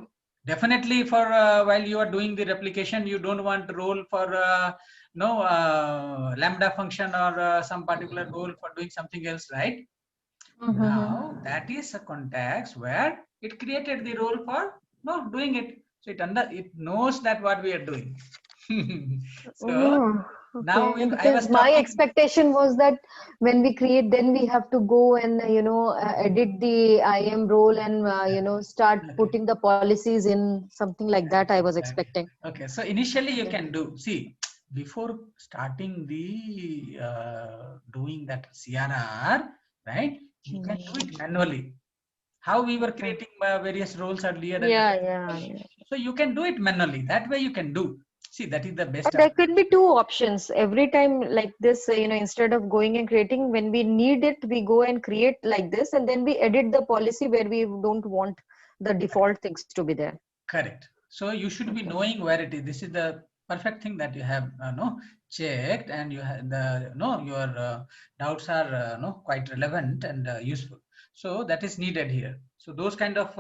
Speaker 1: Definitely for while you are doing the replication, you don't want role for lambda function or some particular role for doing something else, right?
Speaker 3: Mm-hmm.
Speaker 1: Now that is a context where it created the role for doing it. So it knows that what we are doing. So now
Speaker 3: Okay,
Speaker 1: I was
Speaker 3: because my
Speaker 1: talking.
Speaker 3: expectation was that when we create, then we have to go and edit the IM role and start putting the policies in, something like that. I was expecting.
Speaker 1: Okay, so initially you
Speaker 3: Okay.
Speaker 1: can do, see, before starting the doing that CRR, right? You can do it manually. How we were creating various roles earlier.
Speaker 3: Yeah.
Speaker 1: So you can do it manually. That way you can do. See, that is the best.
Speaker 3: But there could be two options every time like this, instead of going and creating, when we need it, we go and create like this, and then we edit the policy where we don't want the default things to be there.
Speaker 1: Correct. So you should be knowing where it is. This is the perfect thing that you have checked, and you have your doubts are quite relevant and useful. So that is needed here. So those kind of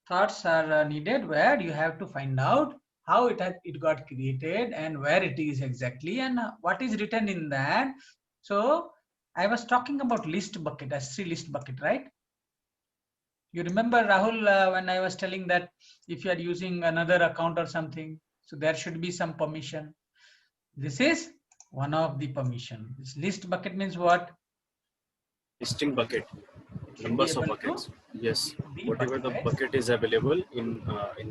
Speaker 1: thoughts are needed, where you have to find out how it got created and where it is exactly and what is written in that. So I was talking about list bucket, S3 list bucket, right? You remember, Rahul, when I was telling that if you are using another account or something, so there should be some permission. This is one of the permission. This list bucket means what?
Speaker 4: Listing bucket. Numbers of buckets. Yes. Whatever the bucket is available in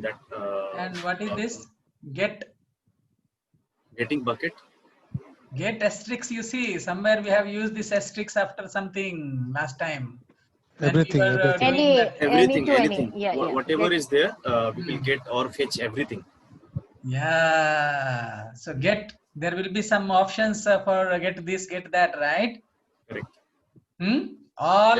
Speaker 4: that.
Speaker 1: And what is this?
Speaker 4: Getting bucket.
Speaker 1: Get asterisk. You see, somewhere we have used this asterisk after something last time.
Speaker 2: Everything.
Speaker 4: Anything.
Speaker 3: Yeah.
Speaker 4: Whatever is there, we will get or fetch everything.
Speaker 1: Yeah. So there will be some options for get this, get that, right?
Speaker 4: Correct.
Speaker 1: All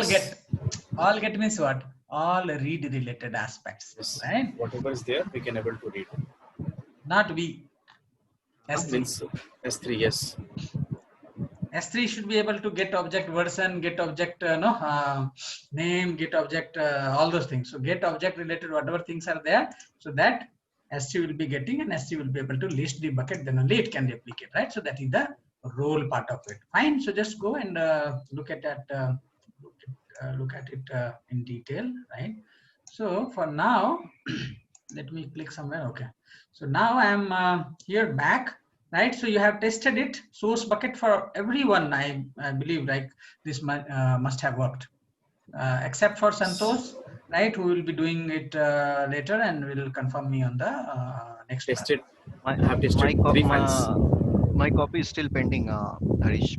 Speaker 1: get means what? All read related aspects,
Speaker 4: yes.
Speaker 1: Right?
Speaker 4: Whatever is there, we can able to read.
Speaker 1: Not we.
Speaker 4: S3. S3, yes.
Speaker 1: S3 should be able to get object version, get object name, get object, all those things. So get object related, whatever things are there, so that S3 will be getting, and S3 will be able to list the bucket, then only it can replicate, right? So that is the role part of it. Fine. So just go and look at that. Look at it in detail, right? So for now, let me click somewhere. Okay. So now I am here back. Right, so you have tested it, source bucket for everyone. I believe like this must have worked, except for Santosh, right? Who will be doing it later and will confirm me on the next.
Speaker 4: Tested. I have tested
Speaker 7: my copy is still pending, Harish.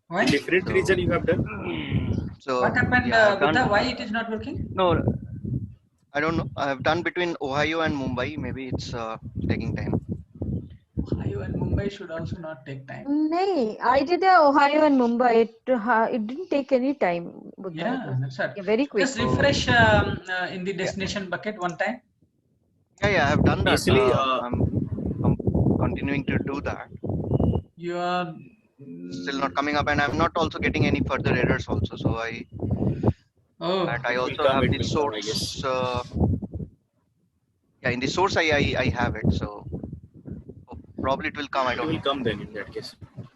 Speaker 1: Why?
Speaker 4: Different region you have done.
Speaker 7: So
Speaker 1: what happened? Buddha, why it is not working?
Speaker 7: No, I don't know. I have done between Ohio and Mumbai. Maybe it's taking time.
Speaker 1: Ohio and Mumbai should also not take time.
Speaker 3: No, I did Ohio and Mumbai. It didn't take any time. Buddha.
Speaker 1: Yeah, that's right.
Speaker 3: Very quick.
Speaker 1: Just refresh in the destination bucket one time.
Speaker 7: Yeah, I have done that.
Speaker 4: Basically,
Speaker 7: I'm continuing to do that.
Speaker 1: You are
Speaker 7: still not coming up, and I'm not also getting any further errors also. So I also have the source. In the source I have it. So probably it will come. I don't know.
Speaker 4: It will come then in that case.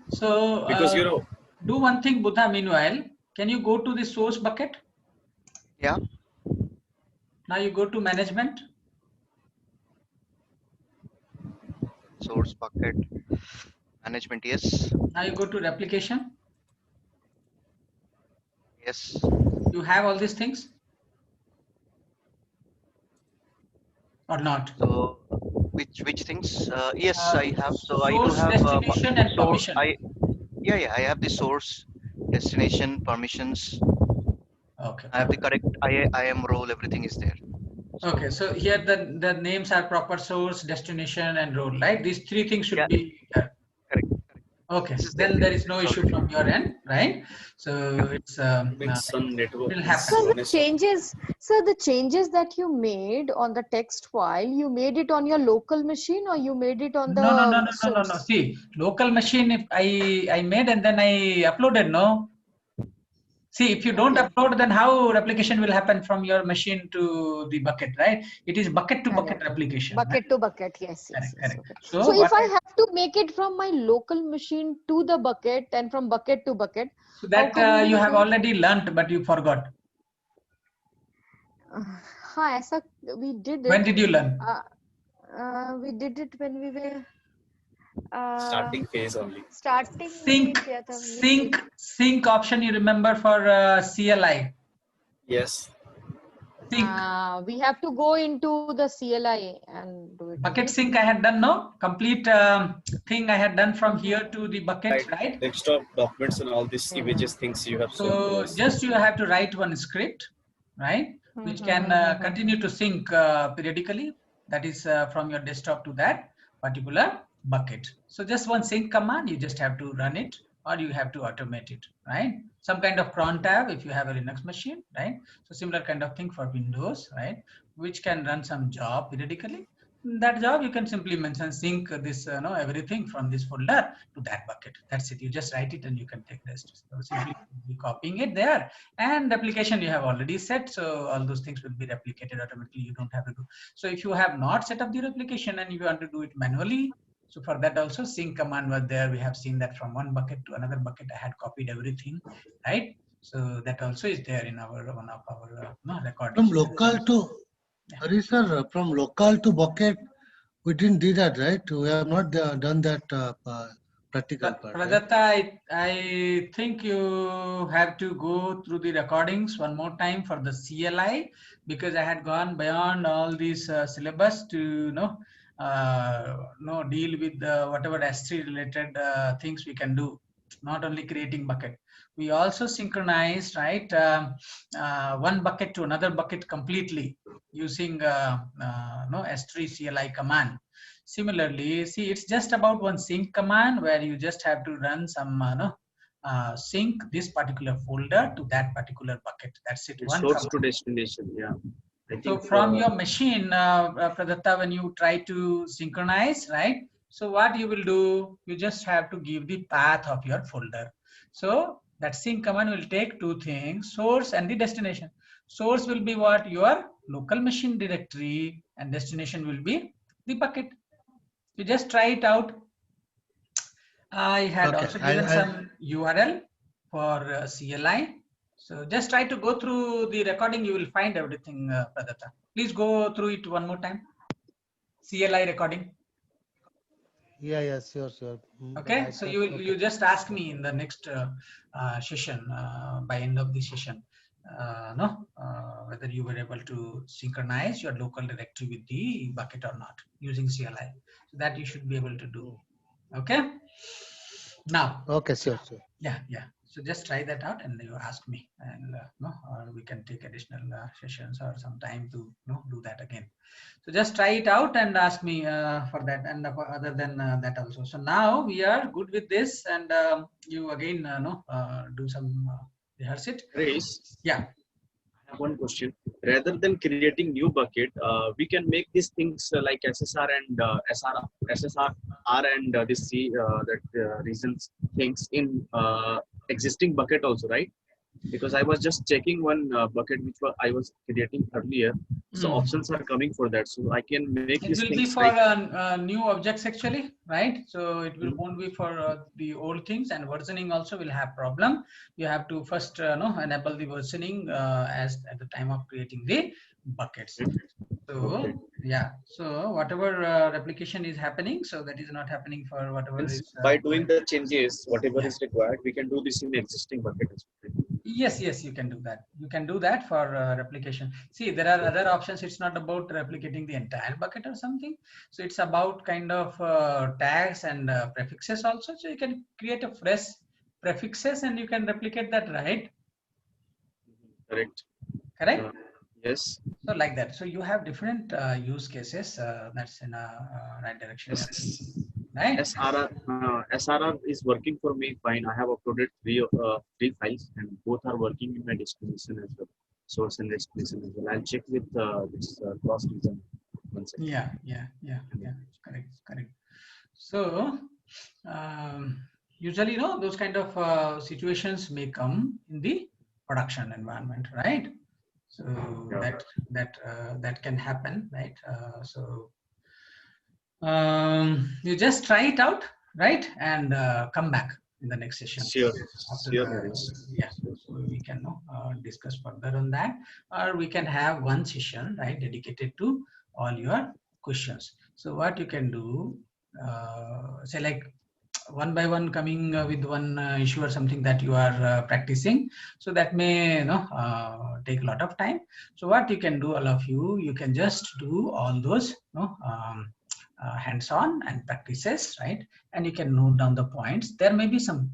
Speaker 1: So
Speaker 4: because
Speaker 1: do one thing, Buddha. Meanwhile, can you go to the source bucket?
Speaker 7: Yeah.
Speaker 1: Now you go to management.
Speaker 7: Source bucket. Management, yes.
Speaker 1: Now you go to replication.
Speaker 7: Yes.
Speaker 1: You have all these things or not?
Speaker 7: So Which things? Yes, I have. So I do
Speaker 1: source,
Speaker 7: have
Speaker 1: destination, and
Speaker 7: source.
Speaker 1: permission.
Speaker 7: Yeah, I have the source, destination, permissions.
Speaker 1: Okay.
Speaker 7: I have the correct IAM role. Everything is there.
Speaker 1: Okay, so here the names are proper source, destination, and role, right? These three things should
Speaker 7: Yeah,
Speaker 1: be here.
Speaker 7: correct.
Speaker 1: Okay,
Speaker 7: This is
Speaker 1: then there is no
Speaker 7: it's
Speaker 1: issue
Speaker 7: already.
Speaker 1: from your end, right? So it's
Speaker 4: With some network.
Speaker 1: will happen.
Speaker 3: So the changes that you made on the text file, you made it on your local machine or you made it on the source?
Speaker 1: See, local machine, if I made and then I uploaded, no. See, if you don't
Speaker 3: Okay.
Speaker 1: upload, then how replication will happen from your machine to the bucket, right? It is bucket to bucket
Speaker 3: Correct.
Speaker 1: replication.
Speaker 3: Bucket
Speaker 1: Right?
Speaker 3: to bucket, yes.
Speaker 1: Correct.
Speaker 3: Okay.
Speaker 1: So,
Speaker 3: So if
Speaker 1: what
Speaker 3: I have to make it from my local machine to the bucket and from bucket to bucket,
Speaker 1: so
Speaker 3: how
Speaker 1: that
Speaker 3: can
Speaker 1: you
Speaker 3: we
Speaker 1: have
Speaker 3: do?
Speaker 1: already learnt, but you forgot.
Speaker 3: हाँ, ऐसा we did it.
Speaker 1: When did you learn?
Speaker 3: We did it when we were
Speaker 4: Starting phase only.
Speaker 3: starting में किया था हमने.
Speaker 1: Sync option you remember for CLI.
Speaker 4: Yes.
Speaker 1: Sync.
Speaker 3: We have to go into the CLI and do it.
Speaker 1: Bucket sync I had done, no? Complete thing I had done from here to the bucket, right?
Speaker 4: Desktop documents and all these images things you have shown to
Speaker 1: So
Speaker 4: us.
Speaker 1: just you have to write one script, right? Which can continue to sync periodically. That is from your desktop to that particular bucket. So just one sync command, you just have to run it or you have to automate it, right? Some kind of cron tab if you have a Linux machine, right? So similar kind of thing for Windows, right? Which can run some job periodically. That job you can simply mention sync this everything from this folder to that bucket. That's it. You just write it and you can take rest. So simply be copying it there, and application you have already set, so all those things will be replicated automatically. You don't have to do. So if you have not set up the replication and you want to do it manually, so for that also sync command was there. We have seen that from one bucket to another bucket I had copied everything, right? So that also is there in our one of our recordings.
Speaker 2: From local to Hari sir, from local to bucket, we didn't do that, right? We have not done that practical part.
Speaker 1: Prajatta, right? I think you have to go through the recordings one more time for the CLI, because I had gone beyond all these syllabus to deal with whatever S3 related things we can do, not only creating bucket. We also synchronized, right, one bucket to another bucket completely using S3 CLI command. Similarly, see, it's just about one sync command where you just have to run some sync this particular folder to that particular bucket. That's it. One
Speaker 4: source
Speaker 1: command.
Speaker 4: to destination. Yeah.
Speaker 1: So from your machine, Pradatta, when you try to synchronize, right? So what you will do, you just have to give the path of your folder. So that sync command will take two things, source and the destination. Source will be what? Your local machine directory, and destination will be the bucket. You just try it out. I had also given some URL for CLI. So just try to go through the recording. You will find everything, Pradatta. Please go through it one more time. CLI recording.
Speaker 2: Yeah, sure.
Speaker 1: Okay, so you just ask me in the next session, by end of the session, whether you were able to synchronize your local directory with the bucket or not using CLI. So that you should be able to do. Okay. Now.
Speaker 2: Okay, sure.
Speaker 1: Yeah. So just try that out and you ask me, and or we can take additional sessions or some time to do that again. So just try it out and ask me for that, and other than that also. So now we are good with this, and you again do some rehearse it.
Speaker 4: Race.
Speaker 1: Yeah.
Speaker 4: I have one question. Rather than creating new bucket, we can make these things like SSR and SSR and this reasons things in existing bucket also, right? Because I was just checking one bucket which I was creating earlier. So options are coming for that. So I can make these things.
Speaker 1: It will be for new objects actually, right? So it won't be for the old things, and versioning also will have problem. You have to first enable the versioning as at the time of creating the buckets. So yeah, so whatever replication is happening, so that is not happening for whatever is
Speaker 4: by doing the changes, whatever is required, we can do this in existing bucket as well.
Speaker 1: Yes, yes, you can do that. You can do that for replication. See, there are other options. It's not about replicating the entire bucket or something. So it's about kind of tags and prefixes also. So you can create a fresh prefixes and you can replicate that, right?
Speaker 4: Correct.
Speaker 1: Correct?
Speaker 4: Yes.
Speaker 1: So like that. So you have different use cases. That's in a right direction.
Speaker 4: Yes.
Speaker 1: Right?
Speaker 4: SRR is working for me fine. I have uploaded three files and both are working in my destination as well. Source and destination as well. I'll check with this cross region.
Speaker 1: Yeah. Correct. So usually, those kind of situations may come in the production environment, right? So that can happen, right? You just try it out, right, and come back in the next session.
Speaker 4: Sure.
Speaker 1: Yeah, so we can discuss further on that, or we can have one session, right, dedicated to all your questions. So what you can do, say like one by one coming with one issue or something that you are practicing, so that may take a lot of time. So what you can do, all of you can just do all those hands-on and practices, right? And you can note down the points. There may be some